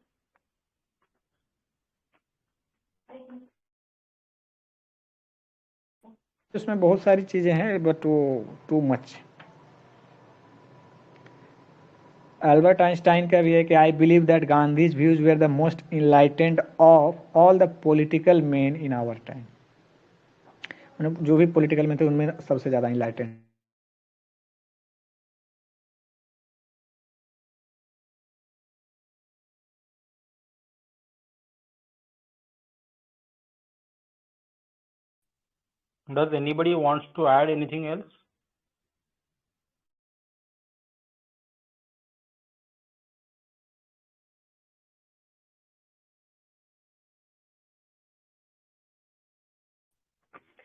इसमें बहुत सारी चीजें हैं बट वो टू मच। एल्बर्ट आइंस्टाइन का भी है कि I believe that Gandhi's views were the most enlightened of all the political man in our time. जो भी पॉलिटिकल मैन थे उनमें सबसे ज्यादा enlightened. Does anybody wants to add anything else?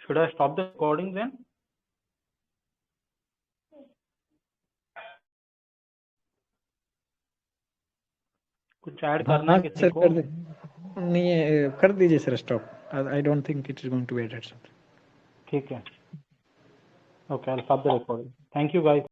Should I stop the recording then? कुछ add करना है किसी को? नहीं, कर दीजिए sir stop. I don't think it is going to be added. ठीक है, okay, I'll stop the recording. Thank you guys.